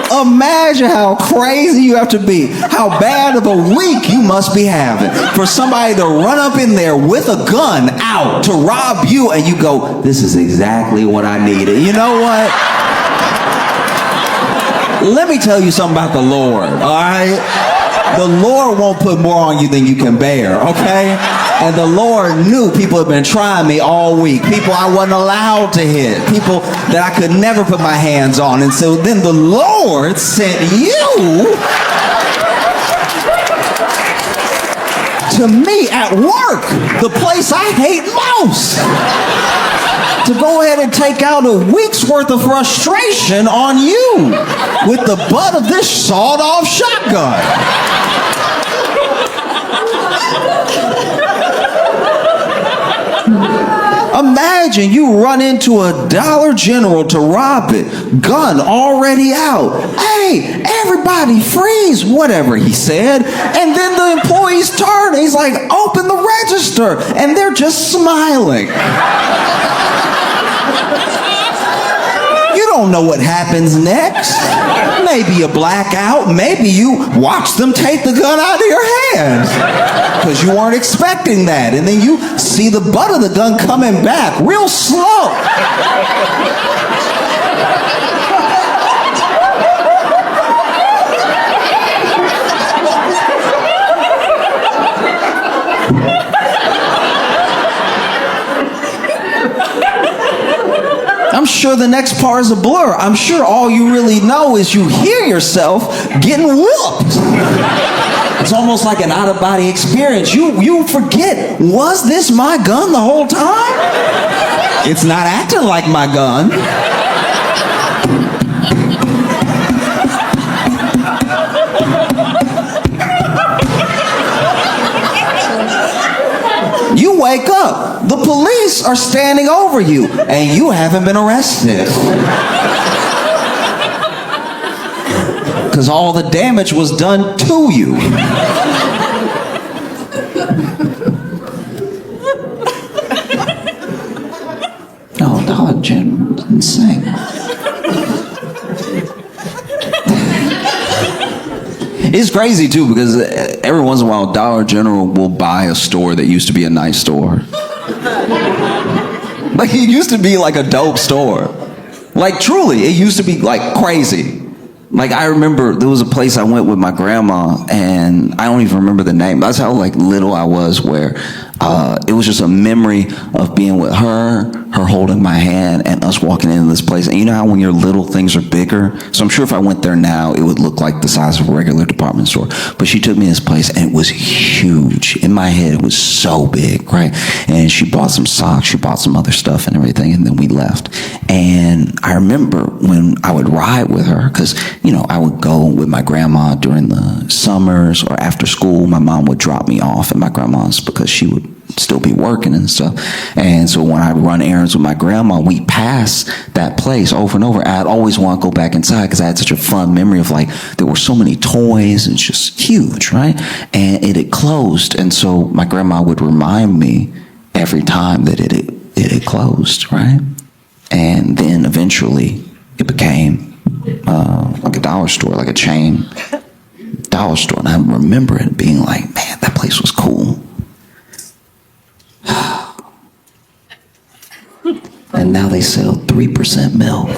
Imagine how crazy you have to be, how bad of a week you must be having for somebody to run up in there with a gun out to rob you, and you go, this is exactly what I needed. You know what? Let me tell you something about the Lord, all right? The Lord won't put more on you than you can bear, okay? And the Lord knew people had been trying me all week. People I wasn't allowed to hit. People that I could never put my hands on. And so then the Lord sent you to me at work, the place I hate most, to go ahead and take out a week's worth of frustration on you with the butt of this sawed-off shotgun. Imagine you run into a Dollar General to rob it, gun already out. Hey, everybody freeze, whatever he said. And then the employees turn and he's like, open the register. And they're just smiling. You don't know what happens next. Maybe a blackout. Maybe you watch them take the gun out of your hand because you weren't expecting that. And then you see the butt of the gun coming back real slow. I'm sure the next part is a blur. I'm sure all you really know is you hear yourself getting whooped. It's almost like an out-of-body experience. You forget, was this my gun the whole time? It's not acting like my gun. You wake up, the police are standing over you, and you haven't been arrested. Because all the damage was done to you. Oh, Dollar General, insane. It's crazy too, because every once in a while Dollar General will buy a store that used to be a nice store. Like, it used to be like a dope store. Like, truly, it used to be like crazy. Like, I remember there was a place I went with my grandma, and I don't even remember the name. That's how like little I was, where It was just a memory of being with her holding my hand, and us walking into this place. And you know how when your little things are bigger? So I'm sure if I went there now, it would look like the size of a regular department store. But she took me to this place, and it was huge. In my head, it was so big, right? And she bought some socks, she bought some other stuff and everything, and then we left. And I remember when I would ride with her, because, you know, I would go with my grandma during the summers or after school. My mom would drop me off at my grandma's because she would still be working and stuff. And so when I'd run errands with my grandma, we passed that place over and over. I'd always want to go back inside because I had such a fun memory of, like, there were so many toys and it's just huge, right? And it had closed. And so my grandma would remind me every time that it had closed, right? And then eventually it became like a dollar store, like a chain dollar store. And I remember it being like, man, that place was cool. And now they sell 3% milk.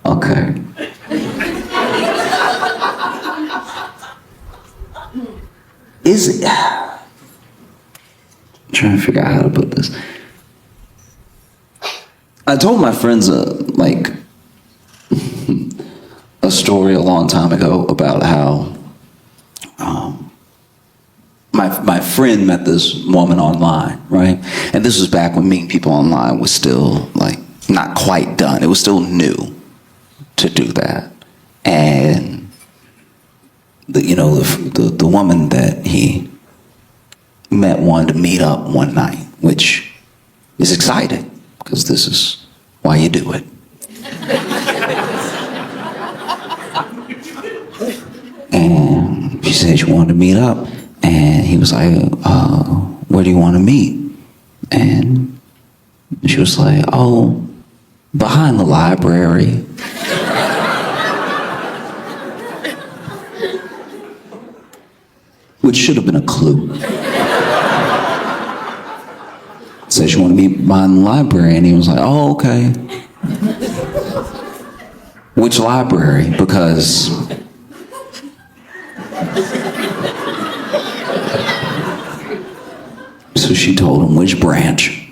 Okay. Is it? I'm trying to figure out how to put this. I told my friends a story a long time ago about how my friend met this woman online, right? And this was back when meeting people online was still, like, not quite done. It was still new to do that. And the woman that he met wanted to meet up one night, which is exciting because this is why you do it. And she said she wanted to meet up, and he was like, where do you want to meet? And she was like, oh, behind the library. Which should have been a clue. Said she wanted to meet behind the library, and he was like, oh, okay. Which library? Because so she told him which branch.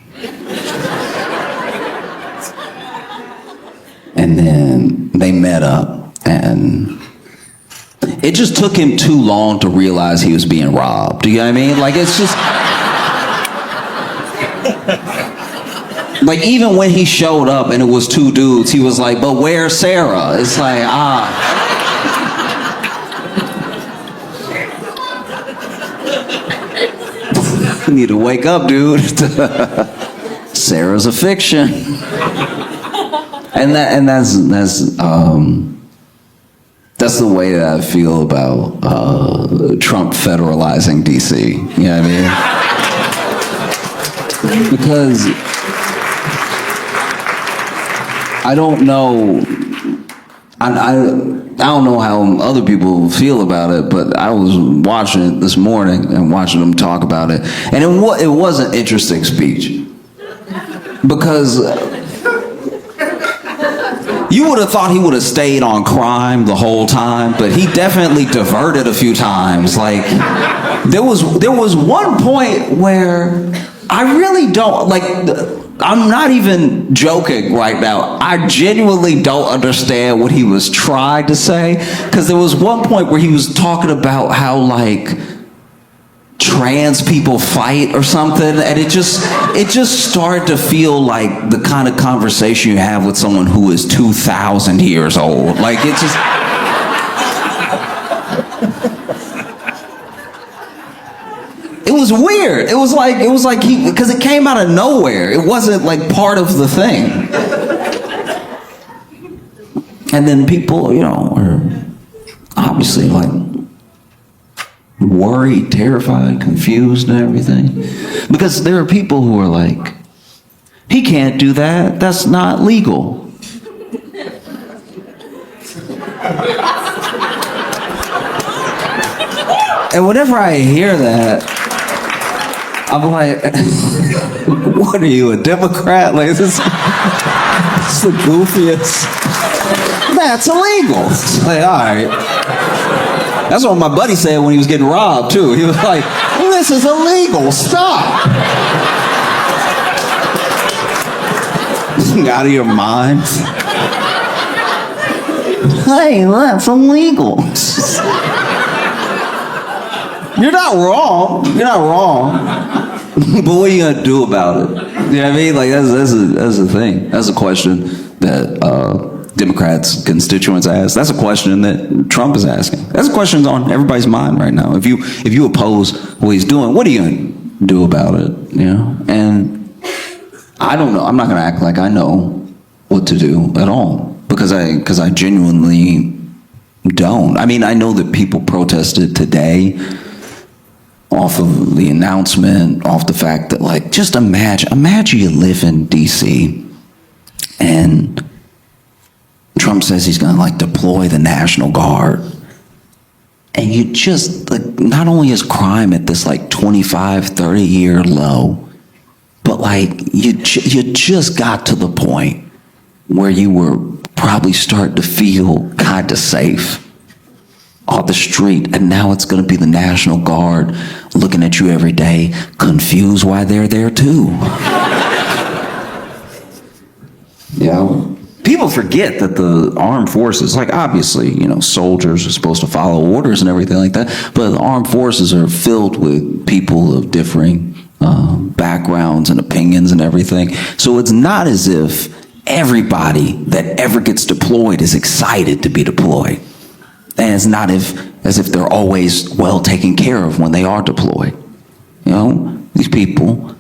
And then they met up, and it just took him too long to realize he was being robbed. Do you know what I mean? Like, it's just... like, even when he showed up and it was two dudes, he was like, but where's Sarah? It's like, you need to wake up, dude. Sarah's a fiction. And that's the way that I feel about Trump federalizing D.C. You know what I mean? Because I don't know. I don't know how other people feel about it, but I was watching it this morning and watching them talk about it, and it was an interesting speech because you would have thought he would have stayed on crime the whole time, but he definitely diverted a few times. Like, there was one point where I really don't, like, I'm not even joking right now. I genuinely don't understand what he was trying to say, because there was one point where he was talking about how, like, trans people fight or something, and it just started to feel like the kind of conversation you have with someone who is 2,000 years old. Like, it just... It was weird. It was like he, because it came out of nowhere. It wasn't like part of the thing. And then people, you know, are obviously like worried, terrified, confused and everything. Because there are people who are like, he can't do that. That's not legal. And whenever I hear that, I'm like, what are you, a Democrat? Like, this is the goofiest. That's illegal. Like, all right. That's what my buddy said when he was getting robbed, too. He was like, this is illegal. Stop. Out of your mind. Hey, that's illegal. You're not wrong. You're not wrong. But what are you gonna do about it? You know what I mean? Like that's the thing. That's a question that Democrats, constituents ask. That's a question that Trump is asking. That's a question that's on everybody's mind right now. If you oppose what he's doing, what are you gonna do about it? You know? And I don't know. I'm not gonna act like I know what to do at all because I genuinely don't. I mean, I know that people protested today off of the announcement, off the fact that, like, just imagine you live in D.C. and Trump says he's gonna, like, deploy the National Guard. And you just, like, not only is crime at this, like, 25, 30-year low, but, like, you just got to the point where you were probably starting to feel kind of safe off the street, and now it's going to be the National Guard looking at you every day, confused why they're there too. Yeah. People forget that the armed forces, like obviously, you know, soldiers are supposed to follow orders and everything like that, but the armed forces are filled with people of differing backgrounds and opinions and everything. So it's not as if everybody that ever gets deployed is excited to be deployed. And it's not as if they're always well taken care of when they are deployed. You know, these people,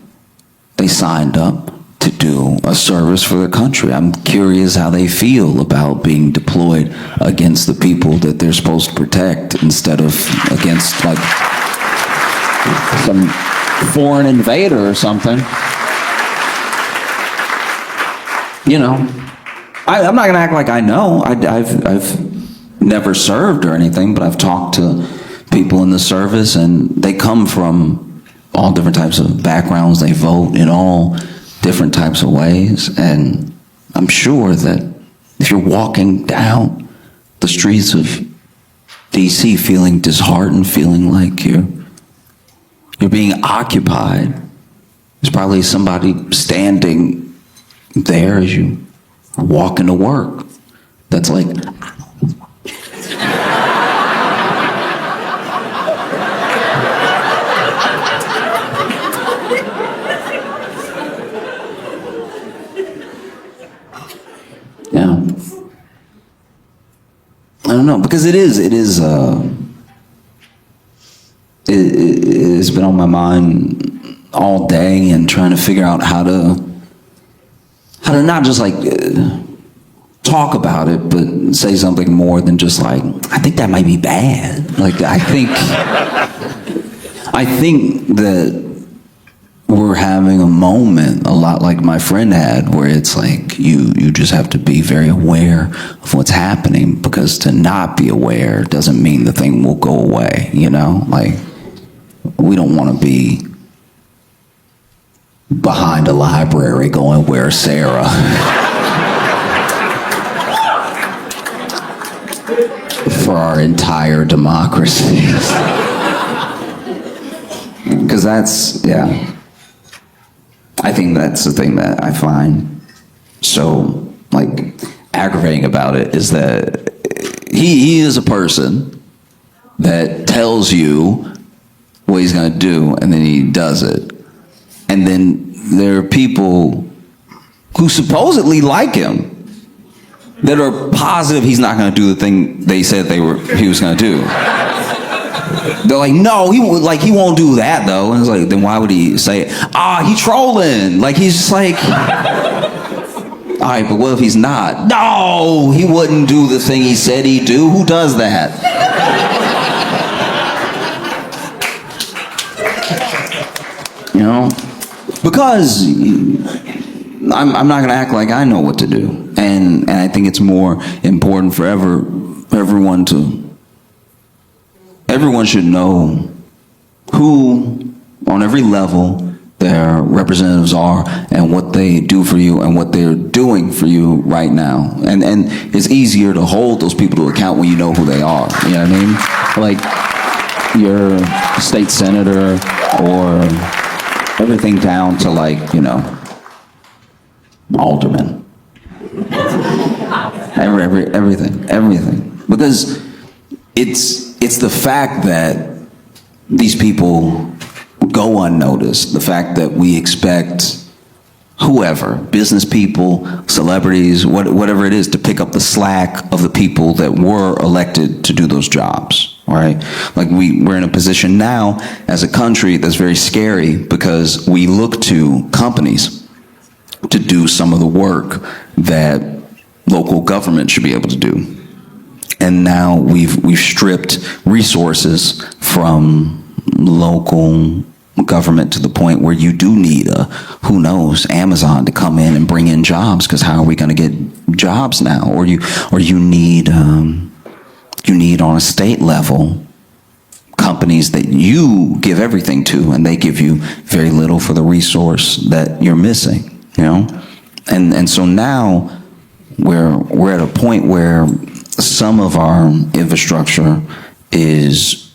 they signed up to do a service for their country. I'm curious how they feel about being deployed against the people that they're supposed to protect instead of against, like, some foreign invader or something. You know, I'm not gonna act like I know. I've never served or anything, but I've talked to people in the service, and they come from all different types of backgrounds. They vote in all different types of ways, and I'm sure that if you're walking down the streets of DC feeling disheartened, feeling like you're being occupied, there's probably somebody standing there as you are walking to work that's like, yeah. I don't know, because it has been on my mind all day, and trying to figure out how to not just like talk about it, but say something more than just like, I think that might be bad. Like, I think that we're having a moment a lot like my friend had, where it's like you just have to be very aware of what's happening, because to not be aware doesn't mean the thing will go away, you know? Like, we don't want to be behind a library going, "Where's Sarah?" for our entire democracy. Because that's, yeah. I think that's the thing that I find so, like, aggravating about it, is that he is a person that tells you what he's going to do, and then he does it. And then there are people who supposedly like him that are positive he's not going to do the thing they said he was going to do. They're like, no, he won't do that though. And it's like, then why would he say it? He trolling. Like, he's just like, all right, but what if he's not? No, he wouldn't do the thing he said he'd do. Who does that? You know, because I'm not going to act like I know what to do, and I think it's more important for everyone should know who, on every level, their representatives are and what they do for you and what they're doing for you right now. And it's easier to hold those people to account when you know who they are. You know what I mean? Like your state senator or everything down to, like, you know, alderman. Everything. Because it's the fact that these people go unnoticed, the fact that we expect whoever, business people, celebrities, whatever it is, to pick up the slack of the people that were elected to do those jobs, right? Like we're in a position now as a country that's very scary because we look to companies to do some of the work that local government should be able to do. And now we've stripped resources from local government to the point where you do need who knows, Amazon to come in and bring in jobs, because how are we going to get jobs now? Or you need on a state level companies that you give everything to, and they give you very little for the resource that you're missing, you know? And so now we're at a point where some of our infrastructure is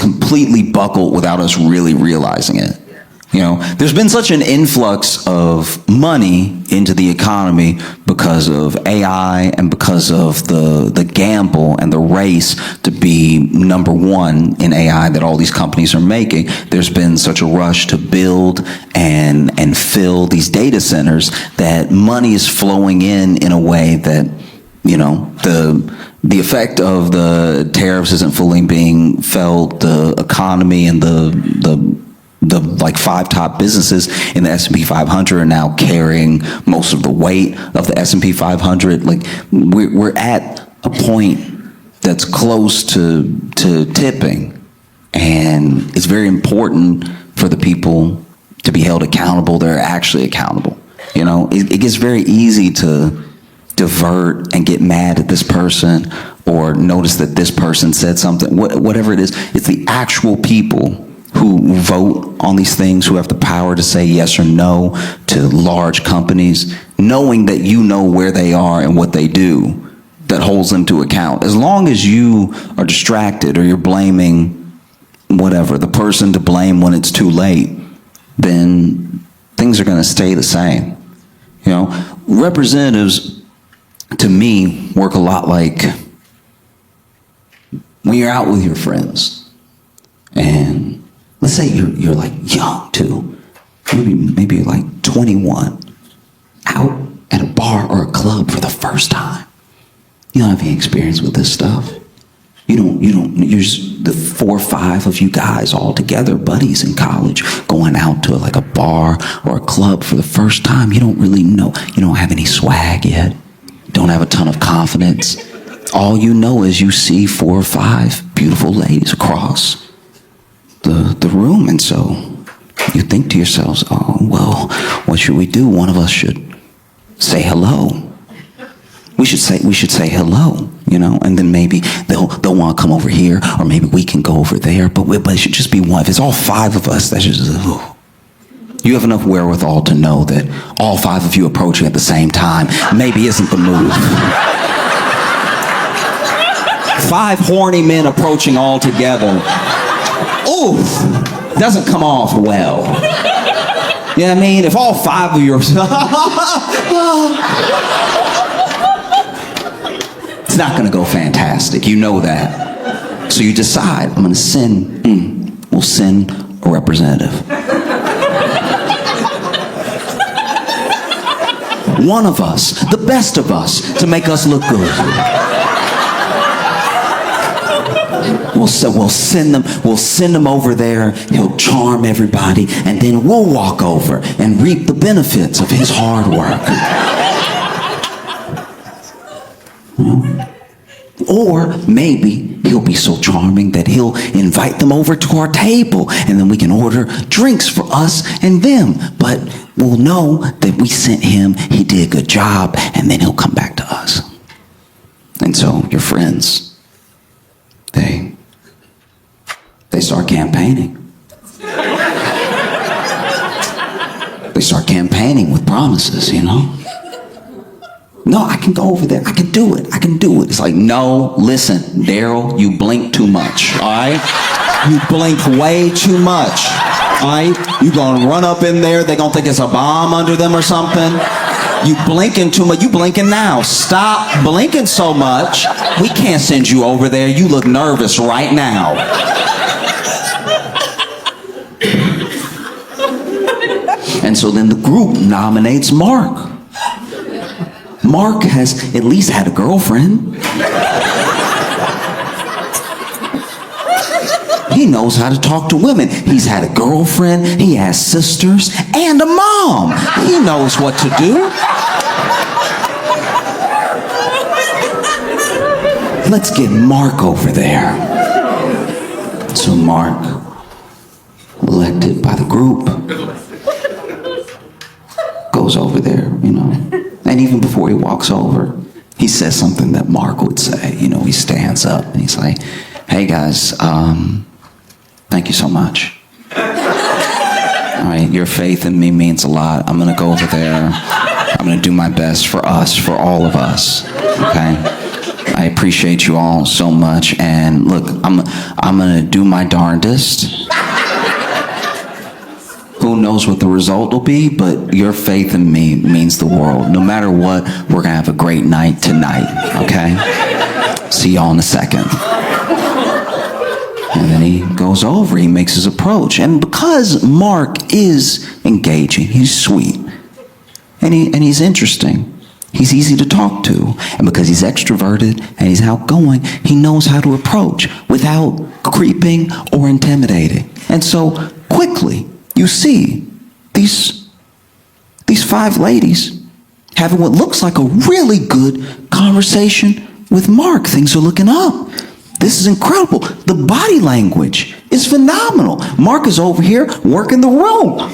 completely buckled without us really realizing it. You know, there's been such an influx of money into the economy because of AI and because of the gamble and the race to be number one in AI that all these companies are making. There's been such a rush to build and fill these data centers that money is flowing in a way that, you know, the effect of the tariffs isn't fully being felt. The economy and the like 5 top businesses in the S&P 500 are now carrying most of the weight of the S&P 500. Like we're at a point that's close to tipping, and it's very important for the people to be held accountable. They're actually accountable. You know, it gets very easy to divert and get mad at this person or notice that this person said something, whatever it is. It's the actual people who vote on these things, who have the power to say yes or no to large companies, knowing that you know where they are and what they do, that holds them to account. As long as you are distracted or you're blaming whatever, the person to blame when it's too late, then things are going to stay the same. You know, representatives, to me, work a lot like when you're out with your friends, and let's say you're like young too, maybe like 21, out at a bar or a club for the first time. You don't have any experience with this stuff. You're just the 4 or 5 of you guys all together, buddies in college, going out to like a bar or a club for the first time. You don't really know. You don't have any swag yet. Don't have a ton of confidence. All you know is you see 4 or 5 beautiful ladies across the room, and so you think to yourselves, oh, well, what should we do? One of us should say hello. We should say hello, you know, and then maybe they'll want to come over here, or maybe we can go over there, but it should just be one. If it's all 5 of us, that's just, you have enough wherewithal to know that all 5 of you approaching at the same time maybe isn't the move. 5 horny men approaching all together. Oof, doesn't come off well. You know what I mean? If all 5 of you are... it's not going to go fantastic. You know that. So you decide, I'm going to send, we'll send a representative. One of us, the best of us, to make us look good. We'll send them over there. He'll charm everybody, and then we'll walk over and reap the benefits of his hard work. Or maybe he'll be so charming that he'll invite them over to our table, and then we can order drinks for us and them. But we'll know that we sent him, he did a good job, and then he'll come back to us. And so your friends, they start campaigning. They start campaigning with promises, you know? No, I can go over there. I can do it. I can do it. It's like, no, listen, Daryl, you blink too much, all right? You blink way too much, all right? You gonna run up in there. They gonna think it's a bomb under them or something. You blinking too much. You blinking now. Stop blinking so much. We can't send you over there. You look nervous right now. And so then the group nominates Mark. Mark has at least had a girlfriend. He knows how to talk to women. He's had a girlfriend, he has sisters, and a mom. He knows what to do. Let's get Mark over there. So Mark, elected by the group, goes over there, you know. And even before he walks over, he says something that Mark would say. You know, he stands up and he's like, hey guys, thank you so much. All right, your faith in me means a lot. I'm going to go over there. I'm going to do my best for us, for all of us, okay? I appreciate you all so much. And look, I'm going to do my darndest. Who knows what the result will be, but your faith in me means the world. No matter what, we're going to have a great night tonight, okay? See y'all in a second. And then he goes over, he makes his approach. And because Mark is engaging, he's sweet, and he's interesting, he's easy to talk to. And because he's extroverted and he's outgoing, he knows how to approach without creeping or intimidating. And so quickly, you see these 5 ladies having what looks like a really good conversation with Mark. Things are looking up. This is incredible. The body language is phenomenal. Mark is over here working the room.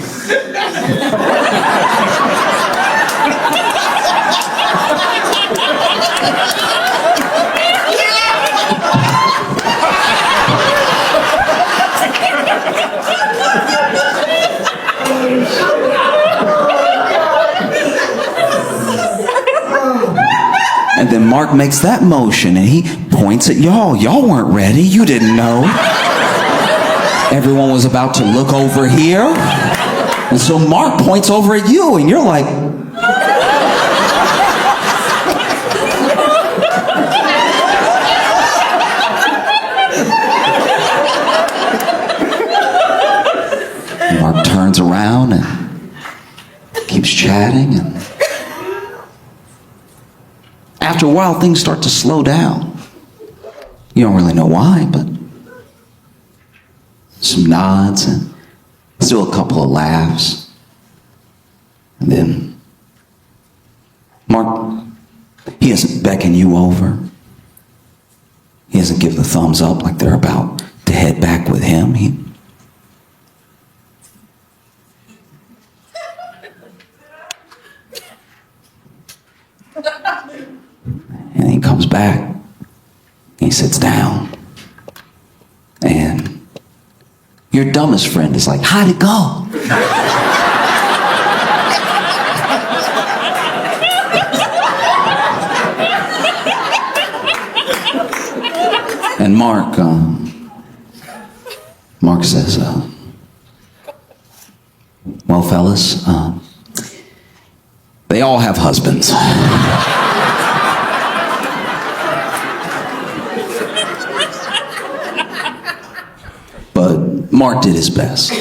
And then Mark makes that motion and he points at y'all. Y'all weren't ready. You didn't know. Everyone was about to look over here. And so Mark points over at you and you're like, Mark turns around and keeps chatting, and after a while, things start to slow down. You don't really know why, but some nods and still a couple of laughs. And then Mark, he doesn't beckon you over. He doesn't give the thumbs up like they're about to head back with him. And he comes back, he sits down, and your dumbest friend is like, how'd it go? And Mark says, well, fellas, they all have husbands. But Mark did his best.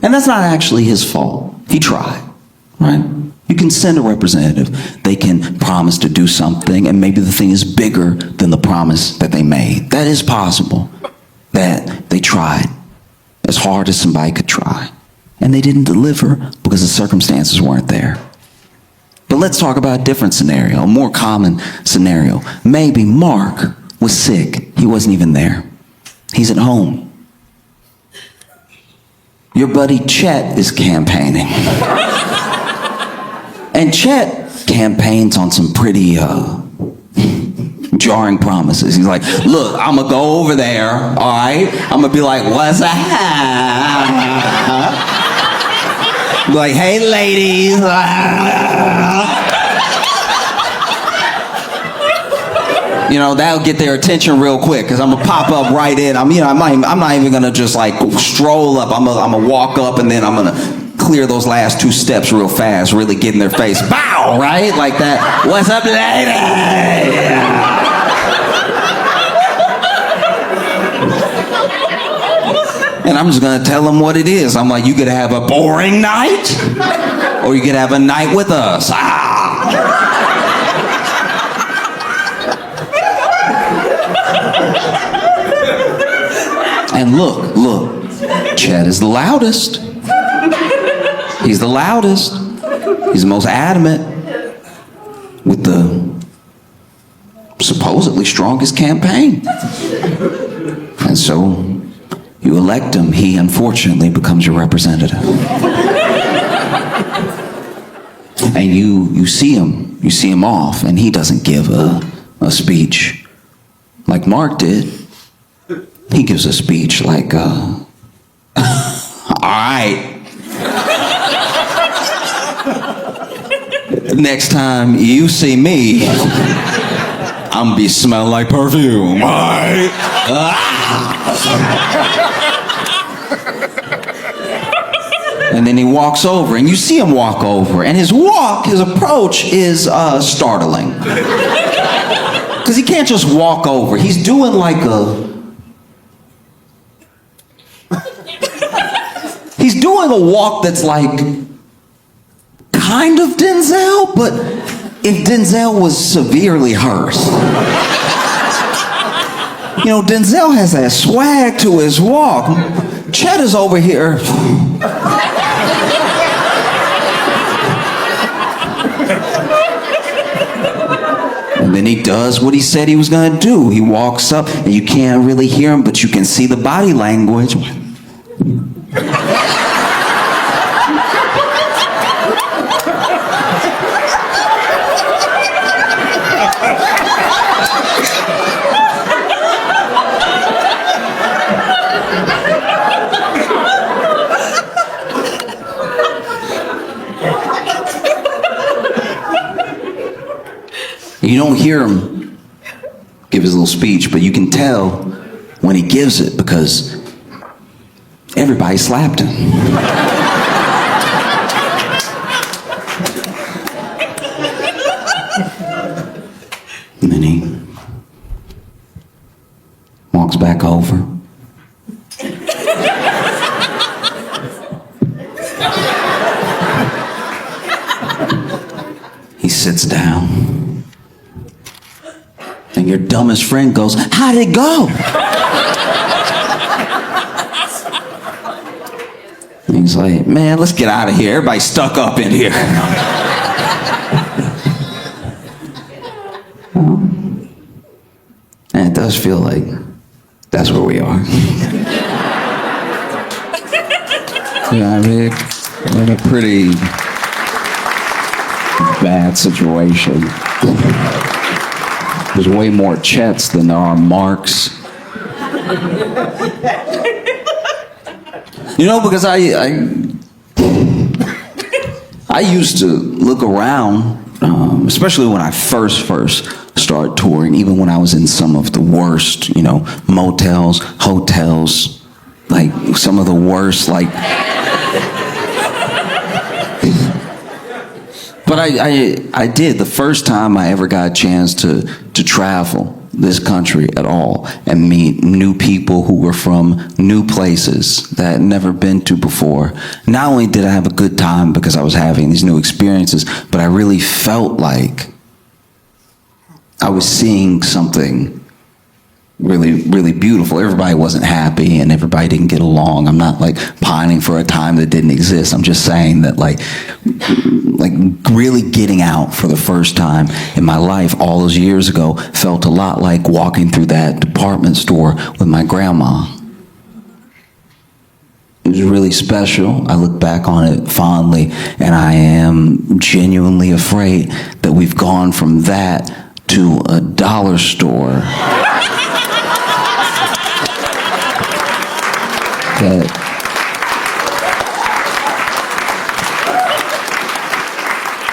And that's not actually his fault. He tried, right? You can send a representative. They can promise to do something, and maybe the thing is bigger than the promise that they made. That is possible, that they tried as hard as somebody could try, and they didn't deliver because the circumstances weren't there. But let's talk about a different scenario, a more common scenario. Maybe Mark was sick. He wasn't even there. He's at home. Your buddy Chet is campaigning. And Chet campaigns on some pretty jarring promises. He's like, look, I'm going to go over there, all right? I'm going to be like, what's up? Be like, hey, ladies. You know, that'll get their attention real quick because I'm going to pop up right in. I'm not even going to just like stroll up. I'm going to walk up and then I'm going to clear those last 2 steps real fast, really get in their face. Bow, right? Like that. What's up, lady? And I'm just going to tell them what it is. I'm like, you could have a boring night, or you could have a night with us. And look, Chet is the loudest. He's the loudest. He's the most adamant with the supposedly strongest campaign. And so you elect him. He unfortunately becomes your representative. And you see him off, and he doesn't give a speech like Mark did. He gives a speech like, all right. Next time you see me, I'm gonna be smelling like perfume. All right. And then he walks over, and you see him walk over, and his approach is startling. Because he can't just walk over. He's doing like he's doing a walk that's like kind of Denzel, but if Denzel was severely hurt. You know, Denzel has that swag to his walk. Chet is over here. And then he does what he said he was going to do. He walks up, and you can't really hear him, but you can see the body language. You don't hear him give his little speech, but you can tell when he gives it because everybody slapped him. And then he walks back over. He sits down. And your dumbest friend goes, how'd it go? And he's like, man, let's get out of here. Everybody's stuck up in here. And it does feel like that's where we are. Yeah, I mean, we're in a pretty bad situation. There's way more Chets than there are Marks. You know, because I used to look around, especially when I first started touring, even when I was in some of the worst, you know, motels, hotels, like some of the worst, like. But I did. The first time I ever got a chance to travel this country at all and meet new people who were from new places that I'd never been to before. Not only did I have a good time because I was having these new experiences, but I really felt like I was seeing something really, really beautiful. Everybody wasn't happy and everybody didn't get along. I'm not like pining for a time that didn't exist. I'm just saying that like really getting out for the first time in my life all those years ago felt a lot like walking through that department store with my grandma. It was really special. I look back on it fondly, and I am genuinely afraid that we've gone from that to a dollar store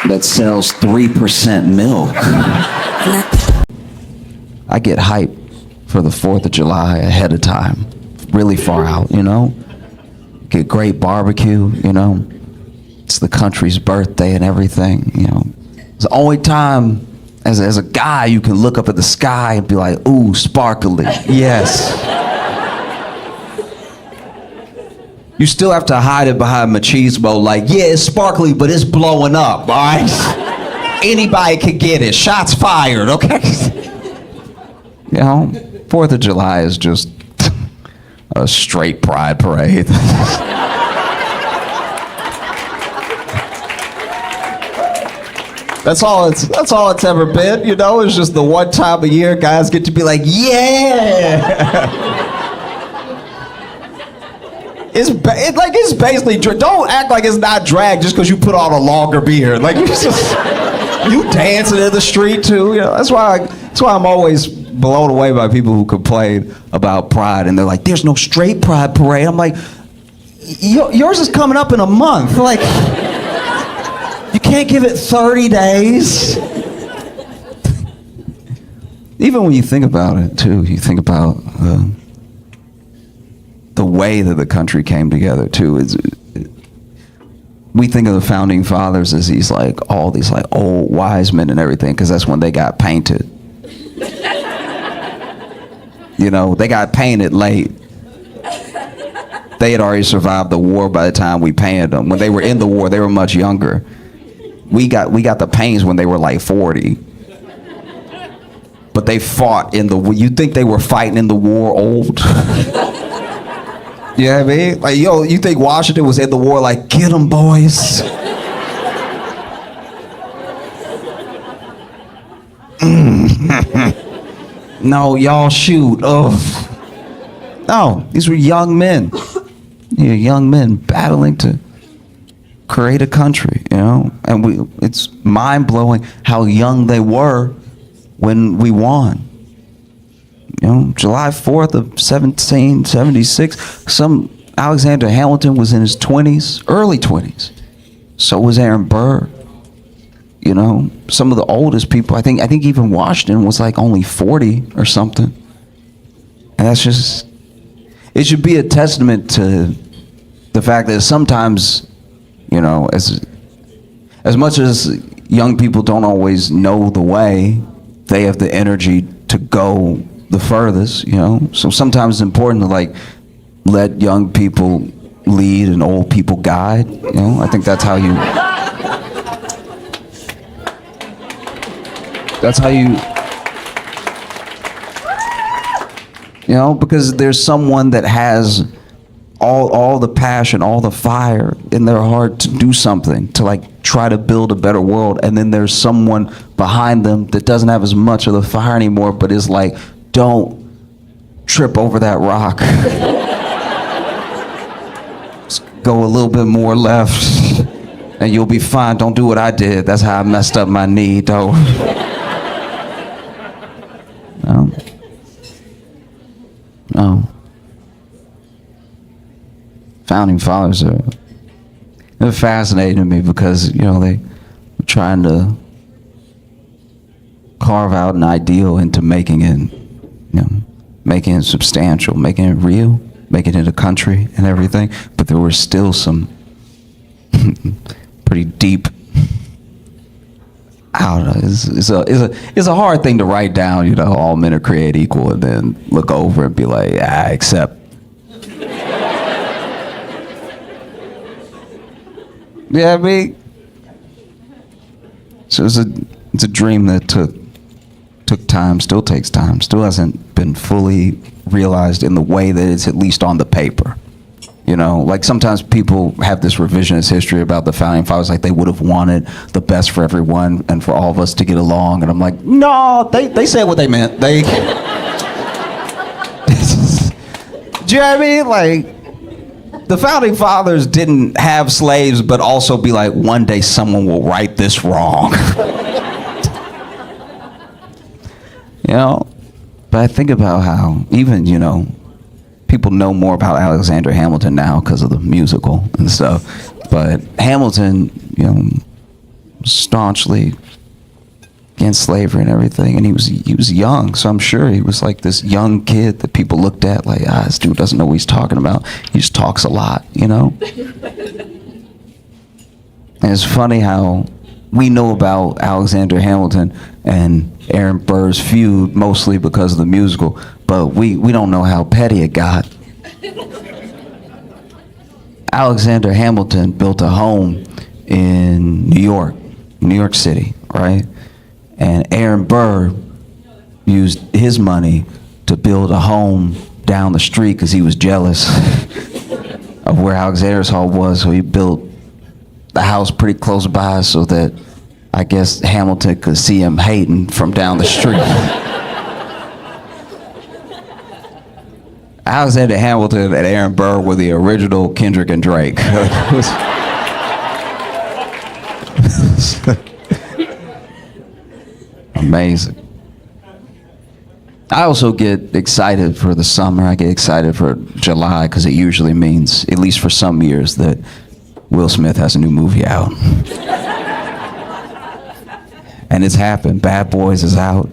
that sells 3% milk. I get hyped for the 4th of July ahead of time, really far out, you know? Get great barbecue, you know? It's the country's birthday and everything, you know? It's the only time as a guy you can look up at the sky and be like, ooh, sparkly, yes. You still have to hide it behind machismo, like, yeah, it's sparkly, but it's blowing up, all right? Anybody can get it. Shots fired, okay? You know, 4th of July is just a straight pride parade. That's all it's ever been, you know? It's just the one time a year guys get to be like, yeah! It's basically, don't act like it's not drag just because you put on a longer beard. Like, you dancing in the street too. You know, that's why I'm always blown away by people who complain about pride and they're like, there's no straight pride parade. I'm like, yours is coming up in a month. Like, you can't give it 30 days. Even when you think about it too, you think about the way that the country came together too. We think of the founding fathers as all these old wise men and everything, because that's when they got painted. You know, they got painted late. They had already survived the war by the time we painted them. When they were in the war, they were much younger. We got the pains when they were like 40. But they fought in the war. You think they were fighting in the war old? You know what I mean? Like, yo, you think Washington was in the war like, get them, boys? No, y'all shoot. Oh. No, these were young men. Yeah, young men battling to create a country, you know? And it's mind-blowing how young they were when we won. You know, July 4th of 1776, Alexander Hamilton was in his 20s, early 20s. So was Aaron Burr. You know, some of the oldest people, I think even Washington was like only 40 or something. And that's just, it should be a testament to the fact that sometimes, you know, as much as young people don't always know the way, they have the energy to go the furthest, you know? So sometimes it's important to let young people lead and old people guide, you know? I think that's how you you know, because there's someone that has all the passion, all the fire in their heart to do something, to try to build a better world, and then there's someone behind them that doesn't have as much of the fire anymore, but is like, don't trip over that rock. Just go a little bit more left and you'll be fine. Don't do what I did. That's how I messed up my knee, though. No. Founding fathers they're fascinating to me because, you know, they were trying to carve out an ideal into making it, you know, making it substantial, making it real, making it a country and everything. But there were still some pretty deep. I don't know. It's a hard thing to write down. You know, all men are created equal, and then look over and be like, except. Yeah, I mean. So it's a dream that took time, still takes time, still hasn't been fully realized in the way that it's at least on the paper. You know, like sometimes people have this revisionist history about the founding fathers, like they would have wanted the best for everyone and for all of us to get along. And I'm like, no, they said what they meant. Do you know what I mean? Like, the founding fathers didn't have slaves, but also be like, one day someone will right this wrong. you know. But I think about how even, people know more about Alexander Hamilton now because of the musical and stuff. But Hamilton, staunchly against slavery and everything, and he was young, so I'm sure he was like this young kid that people looked at like, this dude doesn't know what he's talking about. He just talks a lot, And it's funny how we know about Alexander Hamilton and Aaron Burr's feud mostly because of the musical, but we don't know how petty it got. Alexander Hamilton built a home in New York City, right? And Aaron Burr used his money to build a home down the street because he was jealous of where Alexander's home was. So he built the house pretty close by so that I guess Hamilton could see him hating from down the street. Alexander Hamilton and Aaron Burr were the original Kendrick and Drake. Amazing. I also get excited for the summer. I get excited for July because it usually means, at least for some years, that Will Smith has a new movie out. And it's happened. Bad Boys is out.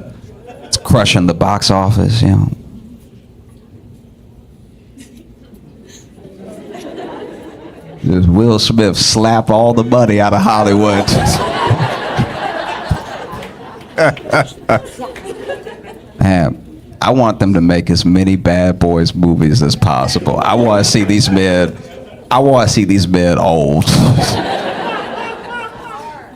It's crushing the box office, Does Will Smith slap all the money out of Hollywood? Man, I want them to make as many Bad Boys movies as possible. I want to see these men old.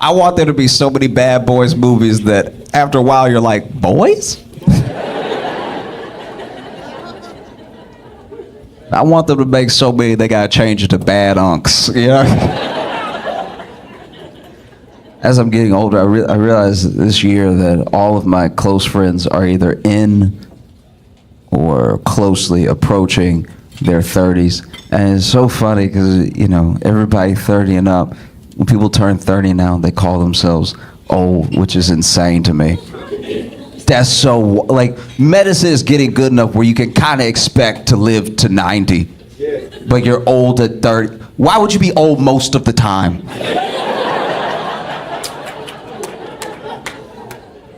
I want there to be so many Bad Boys movies that after a while you're like, boys? I want them to make so many they gotta change it to Bad Unks, As I'm getting older, I realize this year that all of my close friends are either in or closely approaching their 30s. And it's so funny because, everybody 30 and up, when people turn 30 now, they call themselves old, which is insane to me. That's so, medicine is getting good enough where you can kind of expect to live to 90, but you're old at 30. Why would you be old most of the time?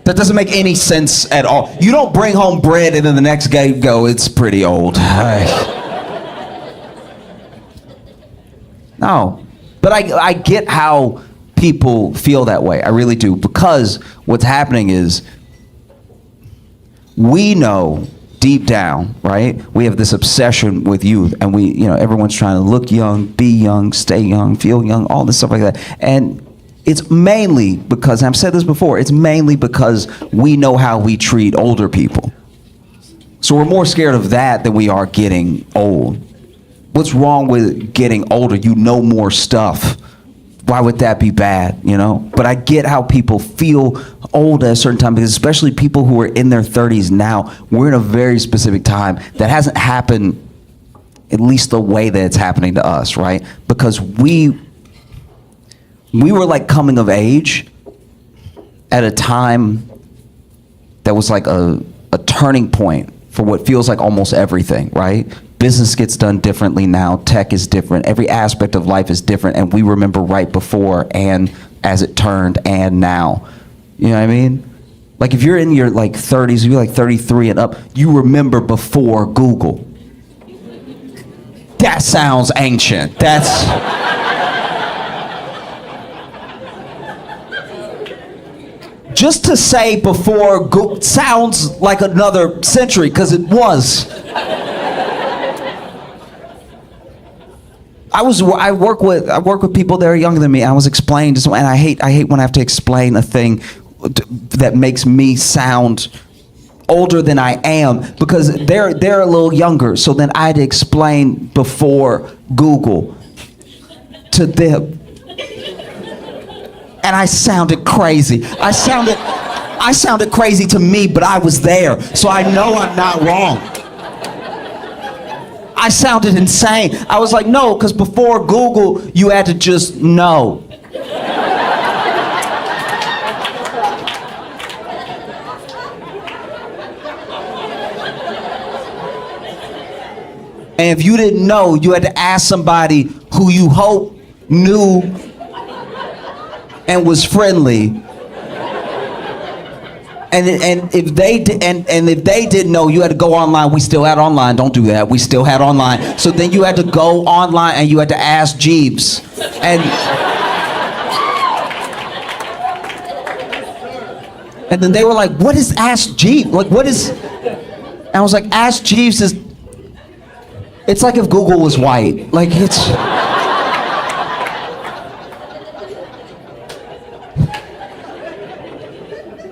That doesn't make any sense at all. You don't bring home bread and then the next day go, it's pretty old. No, but I get how people feel that way. I really do, because what's happening is we know deep down, right? We have this obsession with youth, and everyone's trying to look young, be young, stay young, feel young, all this stuff like that. And it's mainly because, and I've said this before, it's mainly because we know how we treat older people. So we're more scared of that than we are getting old. What's wrong with getting older? You know more stuff. Why would that be bad, But I get how people feel old at a certain time, because especially people who are in their 30s now, we're in a very specific time that hasn't happened, at least the way that it's happening to us, right? Because we were like coming of age at a time that was like a turning point for what feels like almost everything, right? Business gets done differently now. Tech is different. Every aspect of life is different, and we remember right before and as it turned and now. You know what I mean? Like if you're in your 30s, you're 33 and up, you remember before Google. That sounds ancient. That's... Just to say before Google sounds like another century, because it was. I work with people that are younger than me. I was explaining to someone, and I hate when I have to explain a thing that makes me sound older than I am, because they're a little younger. So then I had to explain before Google to them. And I sounded crazy. I sounded crazy to me, but I was there, so I know I'm not wrong. I sounded insane. I was like, no, because before Google, you had to just know. And if you didn't know, you had to ask somebody who you hope knew and was friendly. And if they didn't know, you had to go online. We still had online. Don't do that. We still had online. So then you had to go online and you had to ask Jeeves. And then they were like, "What is Ask Jeeves? Like, what is?" And I was like, "Ask Jeeves is. It's like if Google was white. Like it's."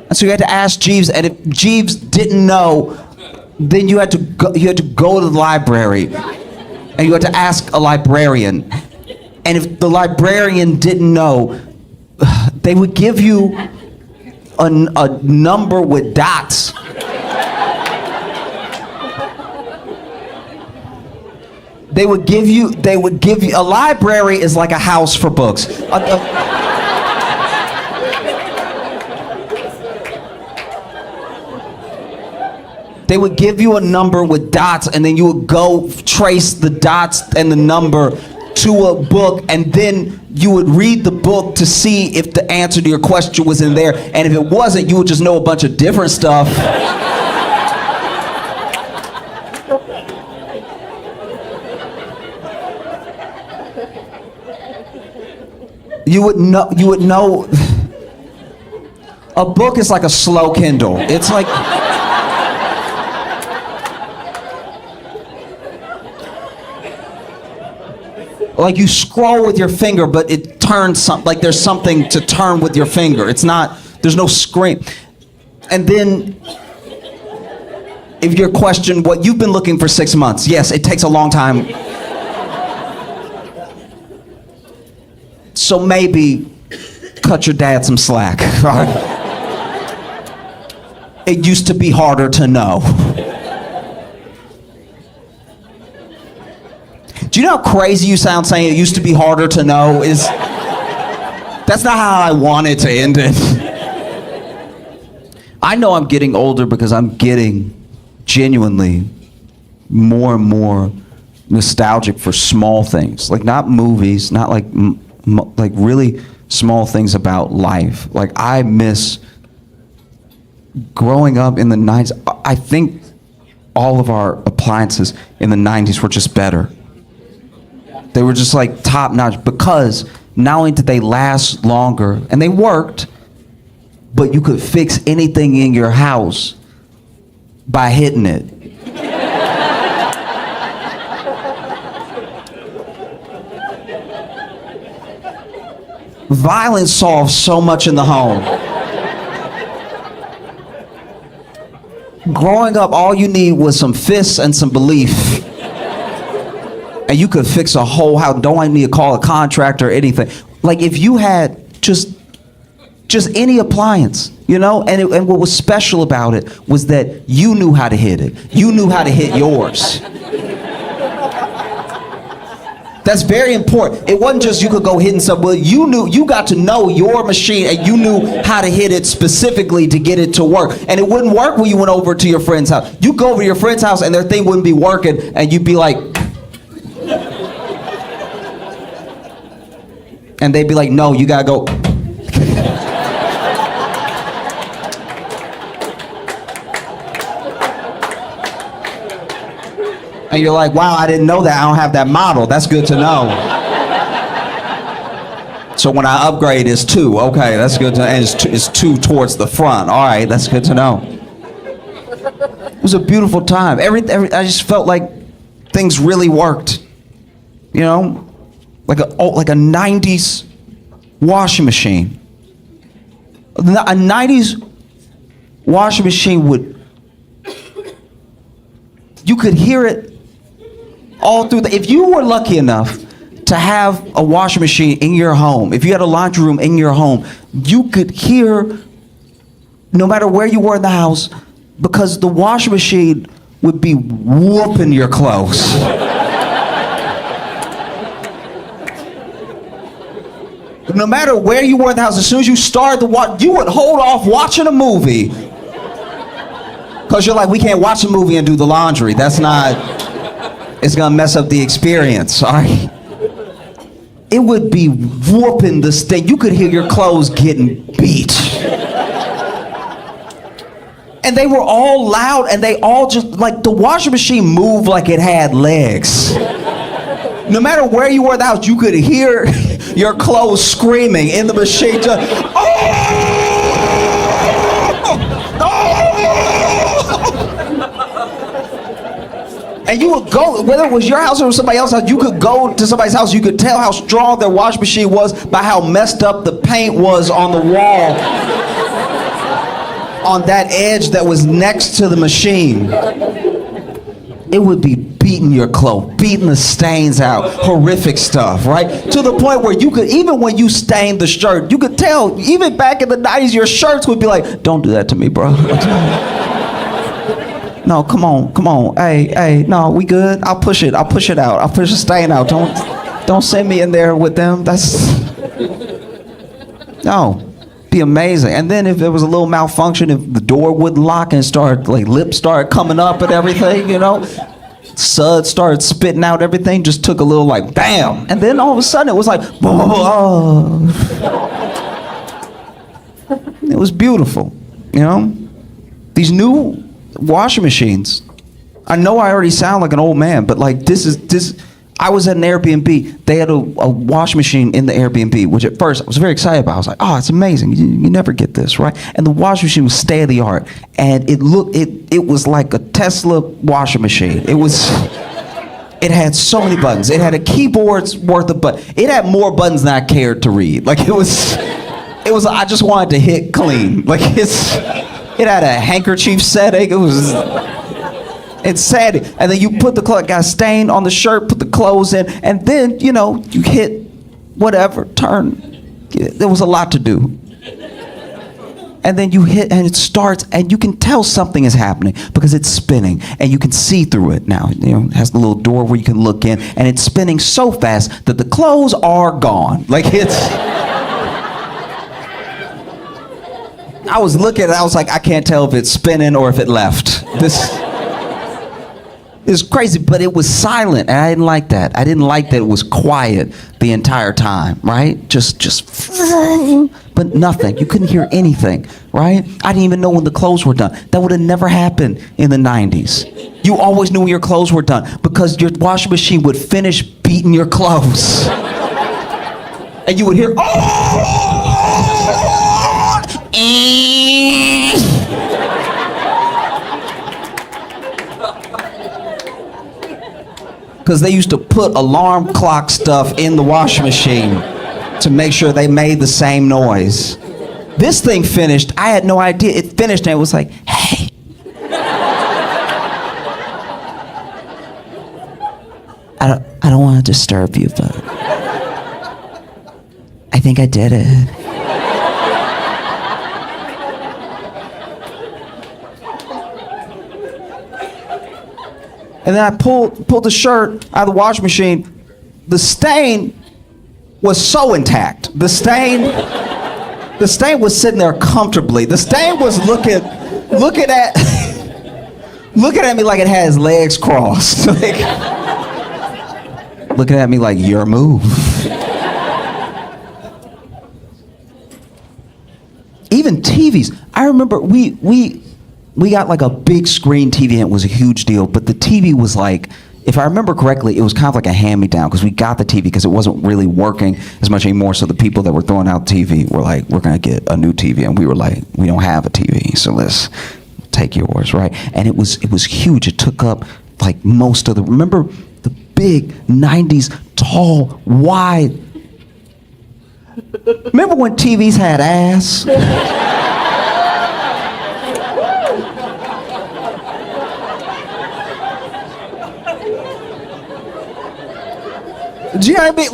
And so you had to ask Jeeves, and if Jeeves didn't know, then you had to go to the library, and you had to ask a librarian. And if the librarian didn't know, they would give you a number with dots. They would give you a library is like a house for books. They would give you a number with dots, and then you would go trace the dots and the number to a book, and then you would read the book to see if the answer to your question was in there. And if it wasn't, you would just know a bunch of different stuff. You would know. A book is like a slow Kindle. It's like. Like you scroll with your finger, but it turns something, like there's something to turn with your finger. It's not, there's no screen. And then, if your question, what you've been looking for 6 months, yes, it takes a long time. So maybe cut your dad some slack. It used to be harder to know. Do you know how crazy you sound saying it used to be harder to know? That's not how I wanted to end it. I know I'm getting older because I'm getting genuinely more and more nostalgic for small things. Like not movies, not like really small things about life. Like I miss growing up in the 90s. I think all of our appliances in the 90s were just better. They were just like top notch because not only did they last longer and they worked, but you could fix anything in your house by hitting it. Violence solves so much in the home. Growing up, all you need was some fists and some belief. And you could fix a whole house. Don't need to call a contractor or anything. Like if you had just any appliance, you know? And what was special about it was that you knew how to hit it. You knew how to hit yours. That's very important. It wasn't just you could go hitting something. Well, you got to know your machine and you knew how to hit it specifically to get it to work. And it wouldn't work when you went over to your friend's house. You go over to your friend's house and their thing wouldn't be working and you'd be like, and they'd be like, no, you gotta go. And you're like, wow, I didn't know that. I don't have that model. That's good to know. So when I upgrade, it's 2. Okay, that's good to know. And it's 2 towards the front. All right, that's good to know. It was a beautiful time. I just felt like things really worked. You know? Like a 90s washing machine. A 90s washing machine you could hear it all through if you were lucky enough to have a washing machine in your home, if you had a laundry room in your home, you could hear, no matter where you were in the house, because the washing machine would be whooping your clothes. No matter where you were in the house, as soon as you started you would hold off watching a movie. Because you're like, we can't watch a movie and do the laundry. It's it's gonna mess up the experience, all right? It would be whooping the stain. You could hear your clothes getting beat. And they were all loud, and they all just, like, the washing machine moved like it had legs. No matter where you were in the house, you could hear your clothes screaming in the machine. Just, and you would go, whether it was your house or somebody else's house, you could go to somebody's house, you could tell how strong their washing machine was by how messed up the paint was on the wall, on that edge that was next to the machine. It would be beating your clothes, beating the stains out, horrific stuff, right? To the point where you could, even when you stained the shirt, you could tell, even back in the 90s, your shirts would be like, don't do that to me, bro. No, come on. Hey, no, we good? I'll push it out. I'll push the stain out. Don't send me in there with them. No. Be amazing. And then if there was a little malfunction, if the door wouldn't lock and lips started coming up and everything, suds started spitting out everything, just took a little like bam. And then all of a sudden it was like, whoa. It was beautiful, These new washing machines. I know I already sound like an old man, but like this. I was at an Airbnb. They had a washing machine in the Airbnb, which at first I was very excited about. I was like, oh, it's amazing. You never get this, right? And the washing machine was state of the art. And it was like a Tesla washing machine. It had so many buttons. It had a keyboard's worth of buttons. It had more buttons than I cared to read. Like it was, I just wanted to hit clean. Like it had a handkerchief setting. It's sad. And then you put got stain on the shirt, put the clothes in, and then, you hit whatever, turn. There was a lot to do. And then you hit, and it starts, and you can tell something is happening because it's spinning, and you can see through it now. It has the little door where you can look in, and it's spinning so fast that the clothes are gone. Like I was looking, and I was like, I can't tell if it's spinning or if it left. It's crazy, but it was silent, and I didn't like that. I didn't like that it was quiet the entire time, right? Just, but nothing. You couldn't hear anything, right? I didn't even know when the clothes were done. That would have never happened in the 90s. You always knew when your clothes were done because your washing machine would finish beating your clothes. And you would hear, because they used to put alarm clock stuff in the washing machine to make sure they made the same noise. This thing finished. I had no idea. It finished and it was like, hey. I don't want to disturb you, but I think I did it. And then I pulled the shirt out of the washing machine. The stain was so intact. The stain was sitting there comfortably. The stain was looking at me like it had its legs crossed. Looking at me like, your move. Even TVs. I remember we got like a big screen TV and it was a huge deal, but the TV was like, if I remember correctly, it was kind of like a hand-me-down because we got the TV because it wasn't really working as much anymore. So the people that were throwing out TV were like, we're going to get a new TV. And we were like, we don't have a TV, so let's take yours, right? And it was huge. It took up like most of remember the big 90s, tall, wide. Remember when TVs had ass? Do you know what I mean?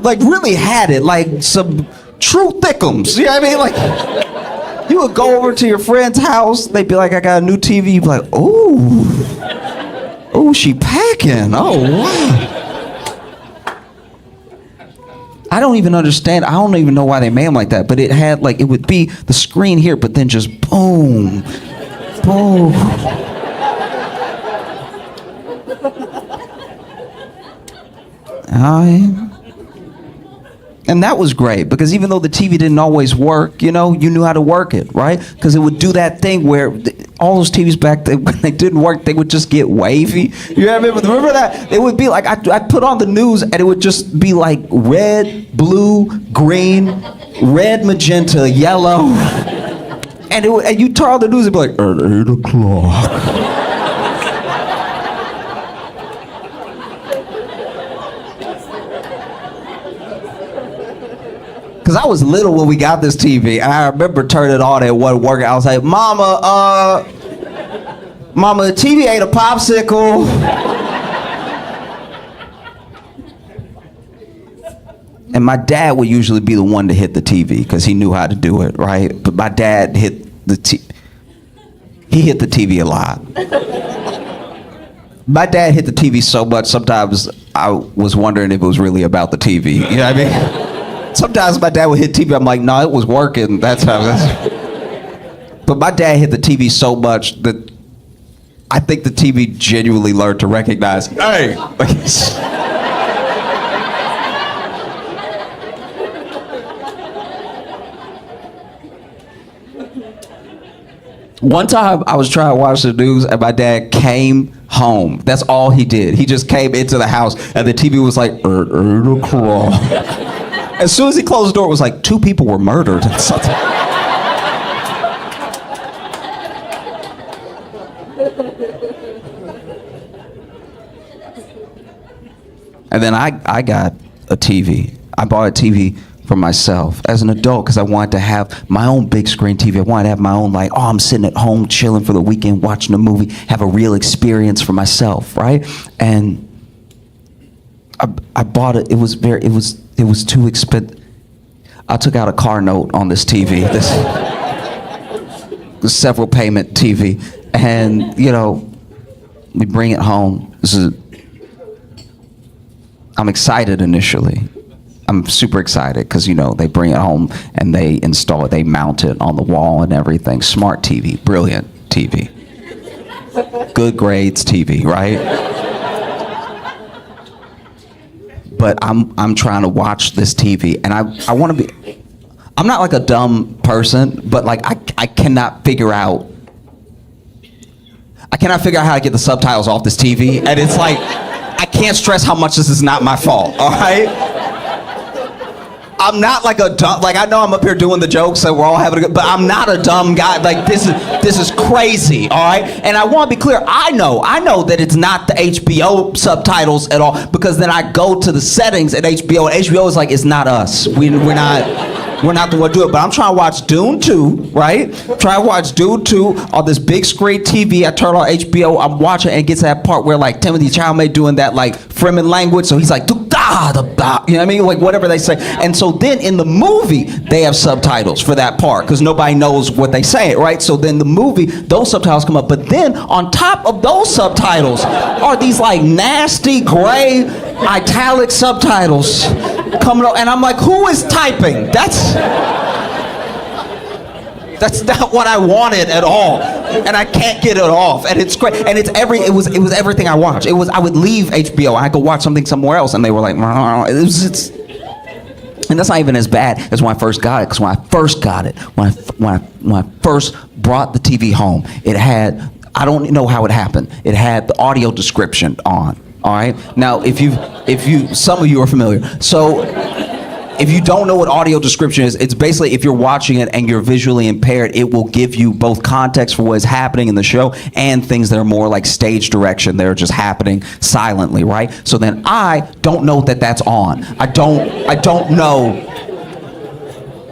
Like really had it, like some true thickums. You know what I mean? Like, you would go over to your friend's house, they'd be like, I got a new TV. You'd be like, oh, she packing. Oh, wow. I don't even understand. I don't even know why they made them like that. But it had it would be the screen here, but then just boom, boom. And that was great because even though the TV didn't always work, you knew how to work it, right? Because it would do that thing where all those TVs back then, when they didn't work, they would just get wavy. You remember that? It would be like, I'd put on the news and it would just be like red, blue, green, red, magenta, yellow. And you turn on the news and be like, at 8 o'clock. Because I was little when we got this TV, and I remember turning it on and it wasn't working. I was like, Mama, the TV ate a popsicle. And my dad would usually be the one to hit the TV because he knew how to do it, right? But my dad hit the he hit the TV a lot. My dad hit the TV so much, sometimes I was wondering if it was really about the TV. You know what I mean? Sometimes my dad would hit TV, I'm like, no, it was working. But my dad hit the TV so much that I think the TV genuinely learned to recognize, hey. One time I was trying to watch the news and my dad came home. That's all he did. He just came into the house and the TV was like, 8 o'clock. As soon as he closed the door, it was like 2 people were murdered. And then I got a TV. I bought a TV for myself as an adult because I wanted to have my own big screen TV. I wanted to have my own, like, I'm sitting at home chilling for the weekend, watching a movie, have a real experience for myself, right? And I bought it. It was too expensive. I took out a car note on this TV, this several payment TV, and we bring it home. I'm excited initially. I'm super excited because they bring it home and they install it, they mount it on the wall and everything. Smart TV, brilliant TV, good grades TV, right? But I'm trying to watch this TV, and I want to be. I'm not like a dumb person, but like I cannot figure out how to get the subtitles off this TV, and it's like I can't stress how much this is not my fault. All right. I'm not like a dumb, like I know I'm up here doing the jokes and we're all having a good, but I'm not a dumb guy. Like this is crazy, all right? And I want to be clear, I know that it's not the HBO subtitles at all because then I go to the settings at HBO and HBO is like, it's not us. We're not the one to do it. But I'm trying to watch Dune 2, right? Trying to watch Dune 2 on this big screen TV. I turn on HBO, I'm watching and it gets to that part where like Timothy Chalamet doing that like Fremen language. So he's like, you know what I mean? Like whatever they say. And so then in the movie, they have subtitles for that part because nobody knows what they say, right? So then the movie, those subtitles come up. But then on top of those subtitles are these like nasty gray italic subtitles coming up. And I'm like, who is typing? That's not what I wanted at all, and I can't get it off, and it's great, and it was everything I watched. I would leave HBO, I could watch something somewhere else, and they were like, and that's not even as bad as when I first got it, because when I first got it, when I first brought the TV home, it had, I don't know how it happened, it had the audio description on. All right. Now, if you, some of you are familiar. So, if you don't know what audio description is, it's basically if you're watching it and you're visually impaired, it will give you both context for what is happening in the show and things that are more like stage direction. They're just happening silently, right? So then I don't know that that's on. I don't know.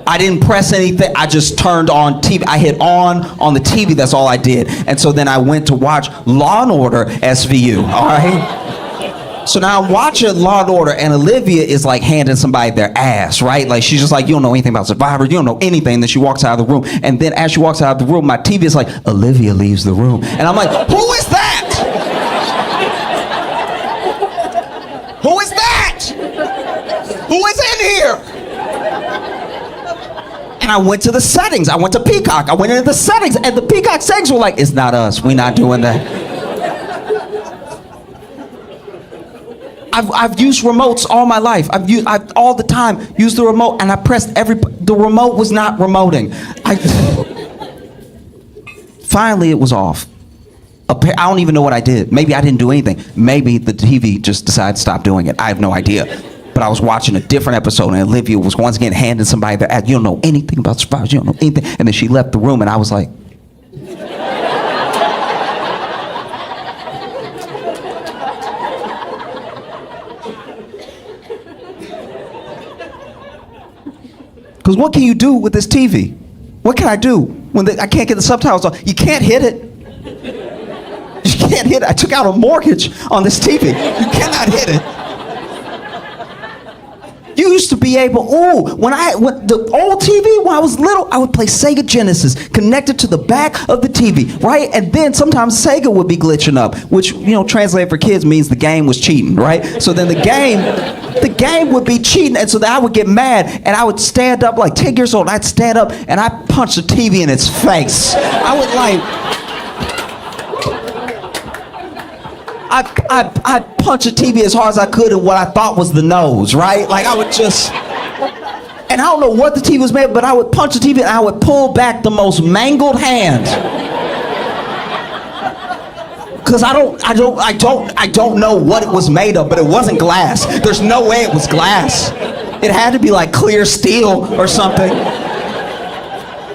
I didn't press anything. I just turned on TV. I hit on the TV. That's all I did. And so then I went to watch Law and Order SVU. All right. So now I'm watching Law and Order, and Olivia is like handing somebody their ass, right? Like she's just like, you don't know anything about Survivor, you don't know anything. Then she walks out of the room, and then as she walks out of the room, my TV is like, Olivia leaves the room, and I'm like, who is that? Who is that? Who is in here? And I went to the settings. I went to Peacock. I went into the settings, and the Peacock settings were like, it's not us. We're not doing that. I've used remotes all my life. I've all the time used the remote, and I pressed the remote was not remoting. Finally, it was off. I don't even know what I did. Maybe I didn't do anything. Maybe the TV just decided to stop doing it. I have no idea. But I was watching a different episode, and Olivia was once again handing somebody the ad. You don't know anything about survivors. You don't know anything. And then she left the room, and I was like, because what can you do with this TV? What can I do when I can't get the subtitles on? You can't hit it. You can't hit it. I took out a mortgage on this TV. You cannot hit it. You used to be able, when the old TV, when I was little, I would play Sega Genesis connected to the back of the TV, right? And then sometimes Sega would be glitching up, which, translated for kids means the game was cheating, right? So then the game would be cheating, and so then I would get mad, and I would stand up, like 10 years old, I'd stand up, and I'd punch the TV in its face. I would I'd punch a TV as hard as I could in what I thought was the nose, right? Like I would just, and I don't know what the TV was made of, but I would punch the TV and I would pull back the most mangled hand. Cause I don't know what it was made of, but it wasn't glass. There's no way it was glass. It had to be like clear steel or something.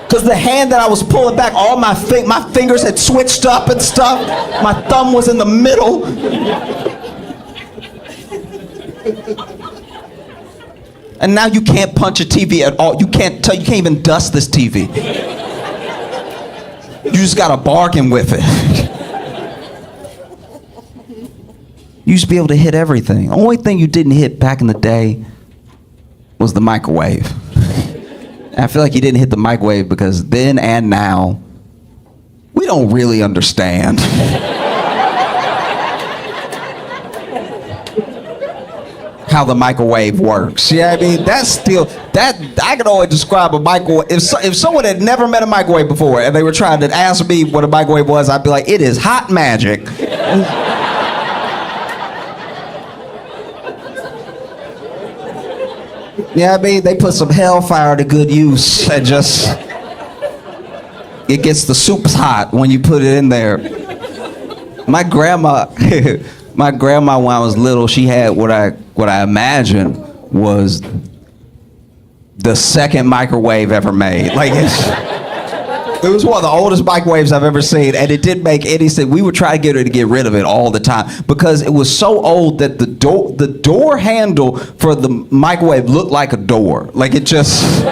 Because the hand that I was pulling back, all my fingers had switched up and stuff. My thumb was in the middle. And now you can't punch a TV at all. You can't even dust this TV. You just gotta bargain with it. You used to be able to hit everything. The only thing you didn't hit back in the day was the microwave. I feel like he didn't hit the microwave because then and now, we don't really understand how the microwave works. Yeah, I mean, I can always describe a microwave. If someone had never met a microwave before and they were trying to ask me what a microwave was, I'd be like, it is hot magic. Yeah, I mean, they put some hellfire to good use and it gets the soups hot when you put it in there. My grandma, when I was little, she had what I imagined was the second microwave ever made. Like it was one of the oldest microwaves I've ever seen, and it didn't make any sense. We would try to get her to get rid of it all the time because it was so old that the door handle for the microwave looked like a door. Like it just.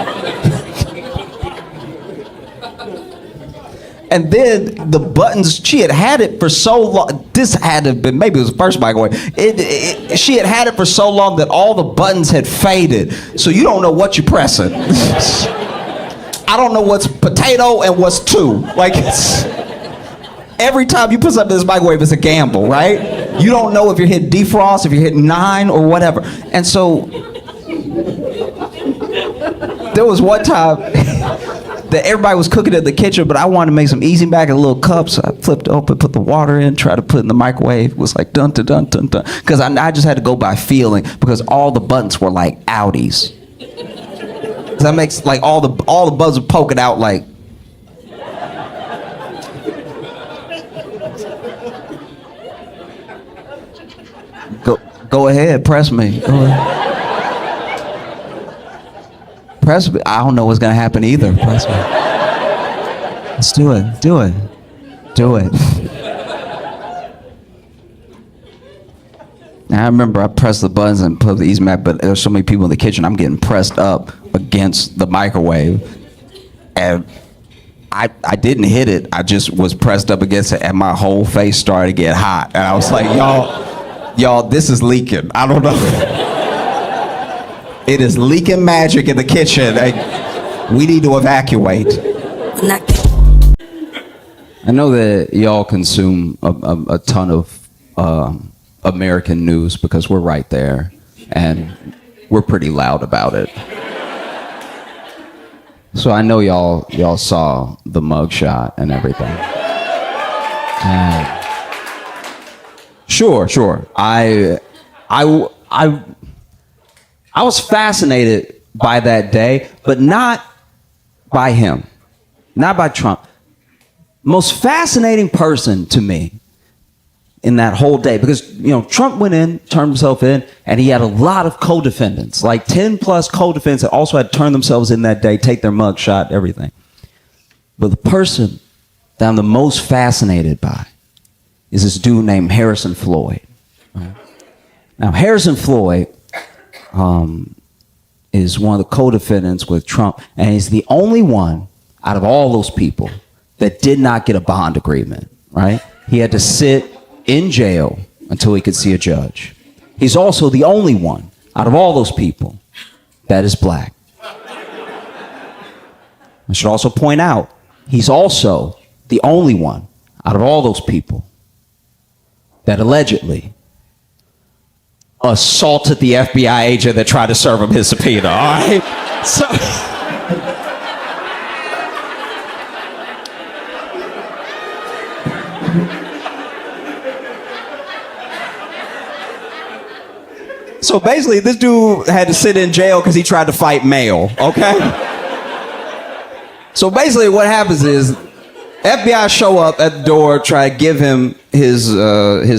And then the buttons, she had it for so long. This had to have been, maybe it was the first microwave. She had it for so long that all the buttons had faded. So you don't know what you're pressing. I don't know what's potato and what's two. Like every time you put something in this microwave, it's a gamble, right? You don't know if you're hitting defrost, if you're hitting 9 or whatever. And so there was one time that everybody was cooking in the kitchen, but I wanted to make some easy mac in a little cup, so I flipped it open, put the water in, tried to put it in the microwave. It was like dun dun dun dun dun, because I just had to go by feeling, because all the buttons were like outies. That makes like all the buttons are poking out like. Go ahead, press me. Go ahead. Press me. I don't know what's gonna happen either. Press me. Let's do it. Do it. Do it. I remember I pressed the buttons and put the easy mac, but there's so many people in the kitchen. I'm getting pressed up against the microwave, and I didn't hit it. I just was pressed up against it, and my whole face started to get hot. And I was like, y'all, this is leaking. I don't know. It is leaking magic in the kitchen. We need to evacuate. I know that y'all consume a ton of American news because we're right there, and we're pretty loud about it. So I know y'all saw the mugshot and everything. Sure. I was fascinated by that day, but not by him, not by Trump. Most fascinating person to me in that whole day, because Trump went in, turned himself in, and he had a lot of co-defendants, like 10 plus co-defendants that also had turned themselves in that day, take their mug shot, everything. But the person that I'm the most fascinated by is this dude named Harrison Floyd. Right? Now, Harrison Floyd is one of the co-defendants with Trump, and he's the only one out of all those people that did not get a bond agreement, right? He had to sit in jail until he could see a judge. He's also the only one out of all those people that is black. I should also point out, he's also the only one out of all those people that allegedly assaulted the FBI agent that tried to serve him his subpoena, all right? So basically, this dude had to sit in jail because he tried to fight mail, okay? So basically what happens is FBI show up at the door, try to give him his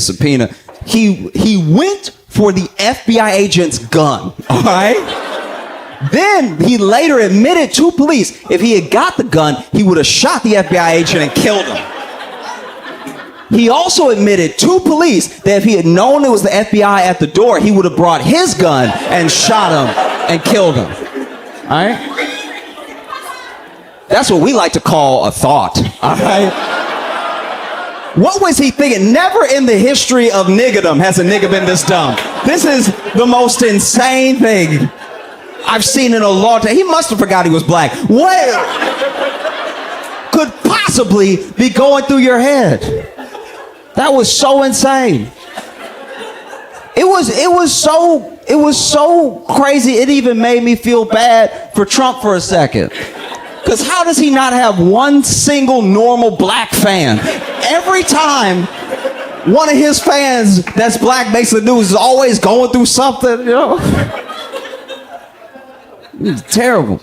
subpoena. He went for the FBI agent's gun, all right? Then he later admitted to police if he had got the gun, he would have shot the FBI agent and killed him. He also admitted to police that if he had known it was the FBI at the door, he would have brought his gun and shot him and killed him. All right? That's what we like to call a thought. All right? What was he thinking? Never in the history of niggerdom has a nigger been this dumb. This is the most insane thing I've seen in a long time. He must have forgot he was black. What could possibly be going through your head? That was so insane. It was so crazy. It even made me feel bad for Trump for a second. Because how does he not have one single normal black fan? Every time one of his fans that's black makes the news is always going through something, It's terrible.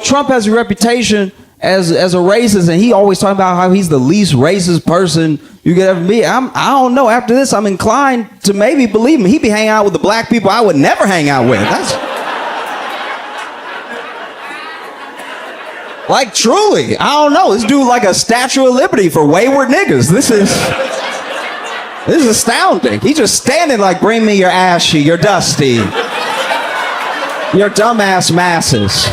Trump has a reputation as a racist, and he always talking about how he's the least racist person you could ever meet. I don't know. After this, I'm inclined to maybe believe him. He be hanging out with the black people I would never hang out with. That's like truly. I don't know. This dude like a Statue of Liberty for wayward niggas. This is astounding. He's just standing like, bring me your ashy, your dusty, your dumbass masses.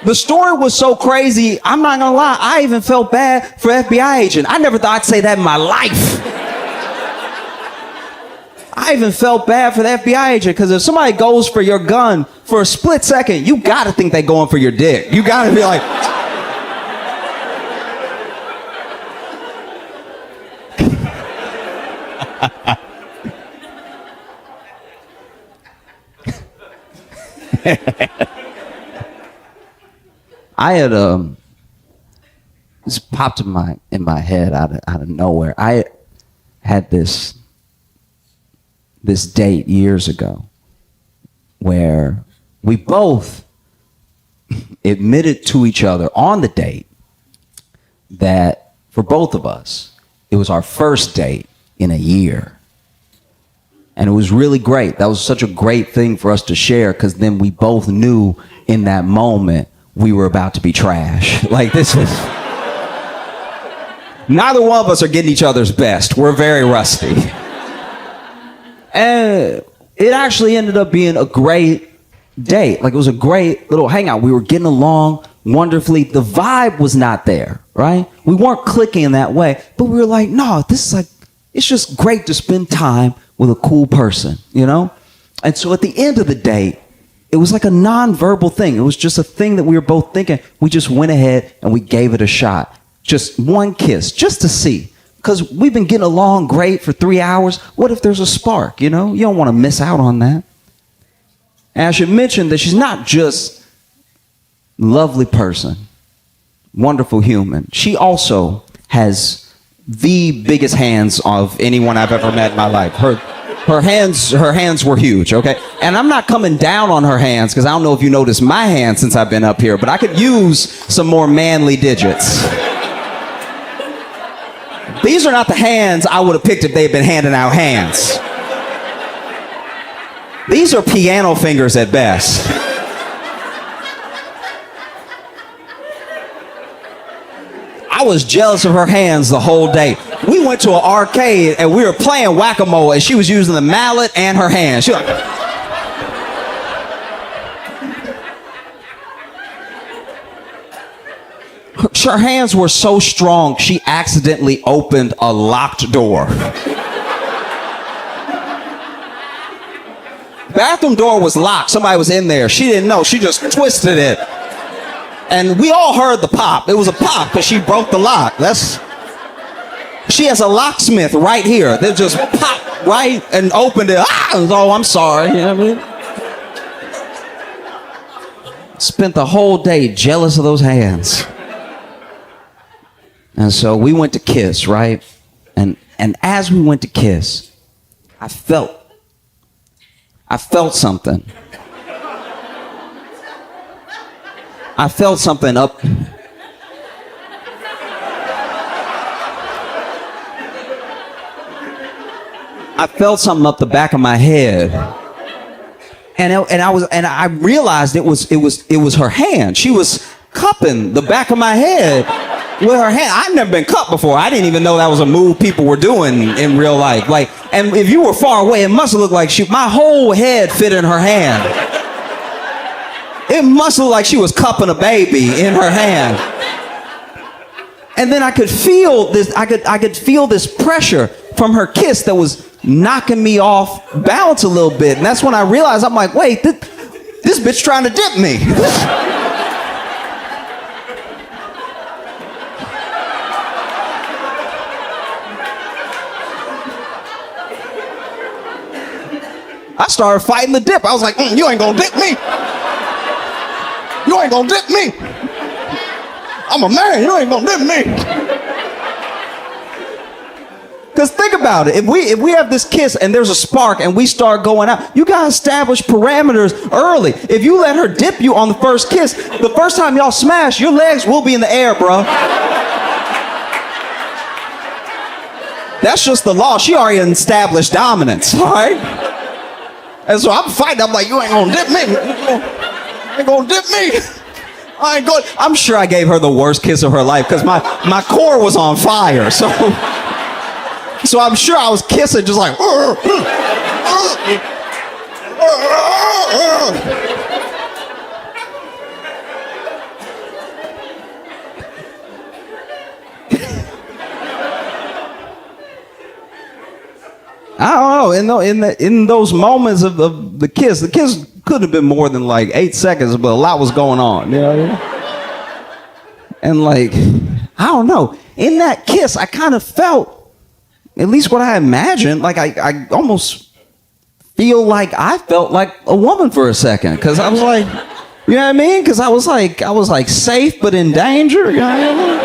The story was so crazy, I'm not gonna lie, I even felt bad for FBI agent. I never thought I'd say that in my life. I even felt bad for the FBI agent, because if somebody goes for your gun for a split second, you gotta think they're going for your dick. You gotta be like... I had this popped in my head out of nowhere. I had this date years ago where we both admitted to each other on the date that for both of us it was our first date in a year. And it was really great. That was such a great thing for us to share, because then we both knew in that moment we were about to be trash. Like, this is... Neither one of us are getting each other's best. We're very rusty. And it actually ended up being a great date. Like, it was a great little hangout. We were getting along wonderfully. The vibe was not there, right? We weren't clicking in that way. But we were like, no, this is like... It's just great to spend time with a cool person, And so at the end of the date, it was like a non-verbal thing. It was just a thing that we were both thinking. We just went ahead and we gave it a shot. Just one kiss, just to see. Because we've been getting along great for 3 hours. What if there's a spark, You don't want to miss out on that. And I should mention that she's not just a lovely person, wonderful human. She also has the biggest hands of anyone I've ever met in my life. Her hands were huge, okay? And I'm not coming down on her hands because I don't know if you noticed my hands since I've been up here, but I could use some more manly digits. These are not the hands I would have picked if they'd been handing out hands. These are piano fingers at best. I was jealous of her hands the whole day. We went to an arcade and we were playing whack-a-mole and she was using the mallet and her hands. She was like, her hands were so strong, she accidentally opened a locked door. Bathroom door was locked. Somebody was in there. She didn't know. She just twisted it. And we all heard the pop. It was a pop because she broke the lock. She has a locksmith right here. They just popped right and opened it. Oh, I'm sorry. You know what I mean? Spent the whole day jealous of those hands. And so we went to kiss, right? And as we went to kiss, I felt something. I felt something up. I felt something up the back of my head, and I realized it was her hand. She was cupping the back of my head with her hand. I've never been cupped before. I didn't even know that was a move people were doing in real life. Like, and if you were far away, it must have looked like my whole head fit in her hand. It must look like she was cupping a baby in her hand. And then I could feel this. I could feel this pressure from her kiss that was knocking me off balance a little bit. And that's when I realized, I'm like, wait, this bitch trying to dip me. I started fighting the dip. I was like, you ain't gonna dip me. You ain't gonna dip me. I'm a man. You ain't gonna dip me. Because think about it. If we have this kiss and there's a spark and we start going out, you gotta establish parameters early. If you let her dip you on the first kiss, the first time y'all smash, your legs will be in the air, bro. That's just the law. She already established dominance, all right? And so I'm fighting. I'm like, you ain't gonna dip me. You ain't gonna dip me. I ain't going. I'm sure I gave her the worst kiss of her life because my core was on fire. So I'm sure I was kissing just like. I don't know. In those moments of the kiss could have been more than like 8 seconds, but a lot was going on. You know? And like, I don't know. In that kiss, I kind of felt, at least what I imagined, like I almost feel like I felt like a woman for a second, because I was like, you know what I mean? Because I was like safe but in danger. You know what I mean?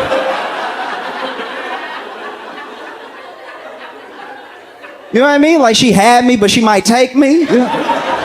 You know what I mean? Like she had me, but she might take me. You know?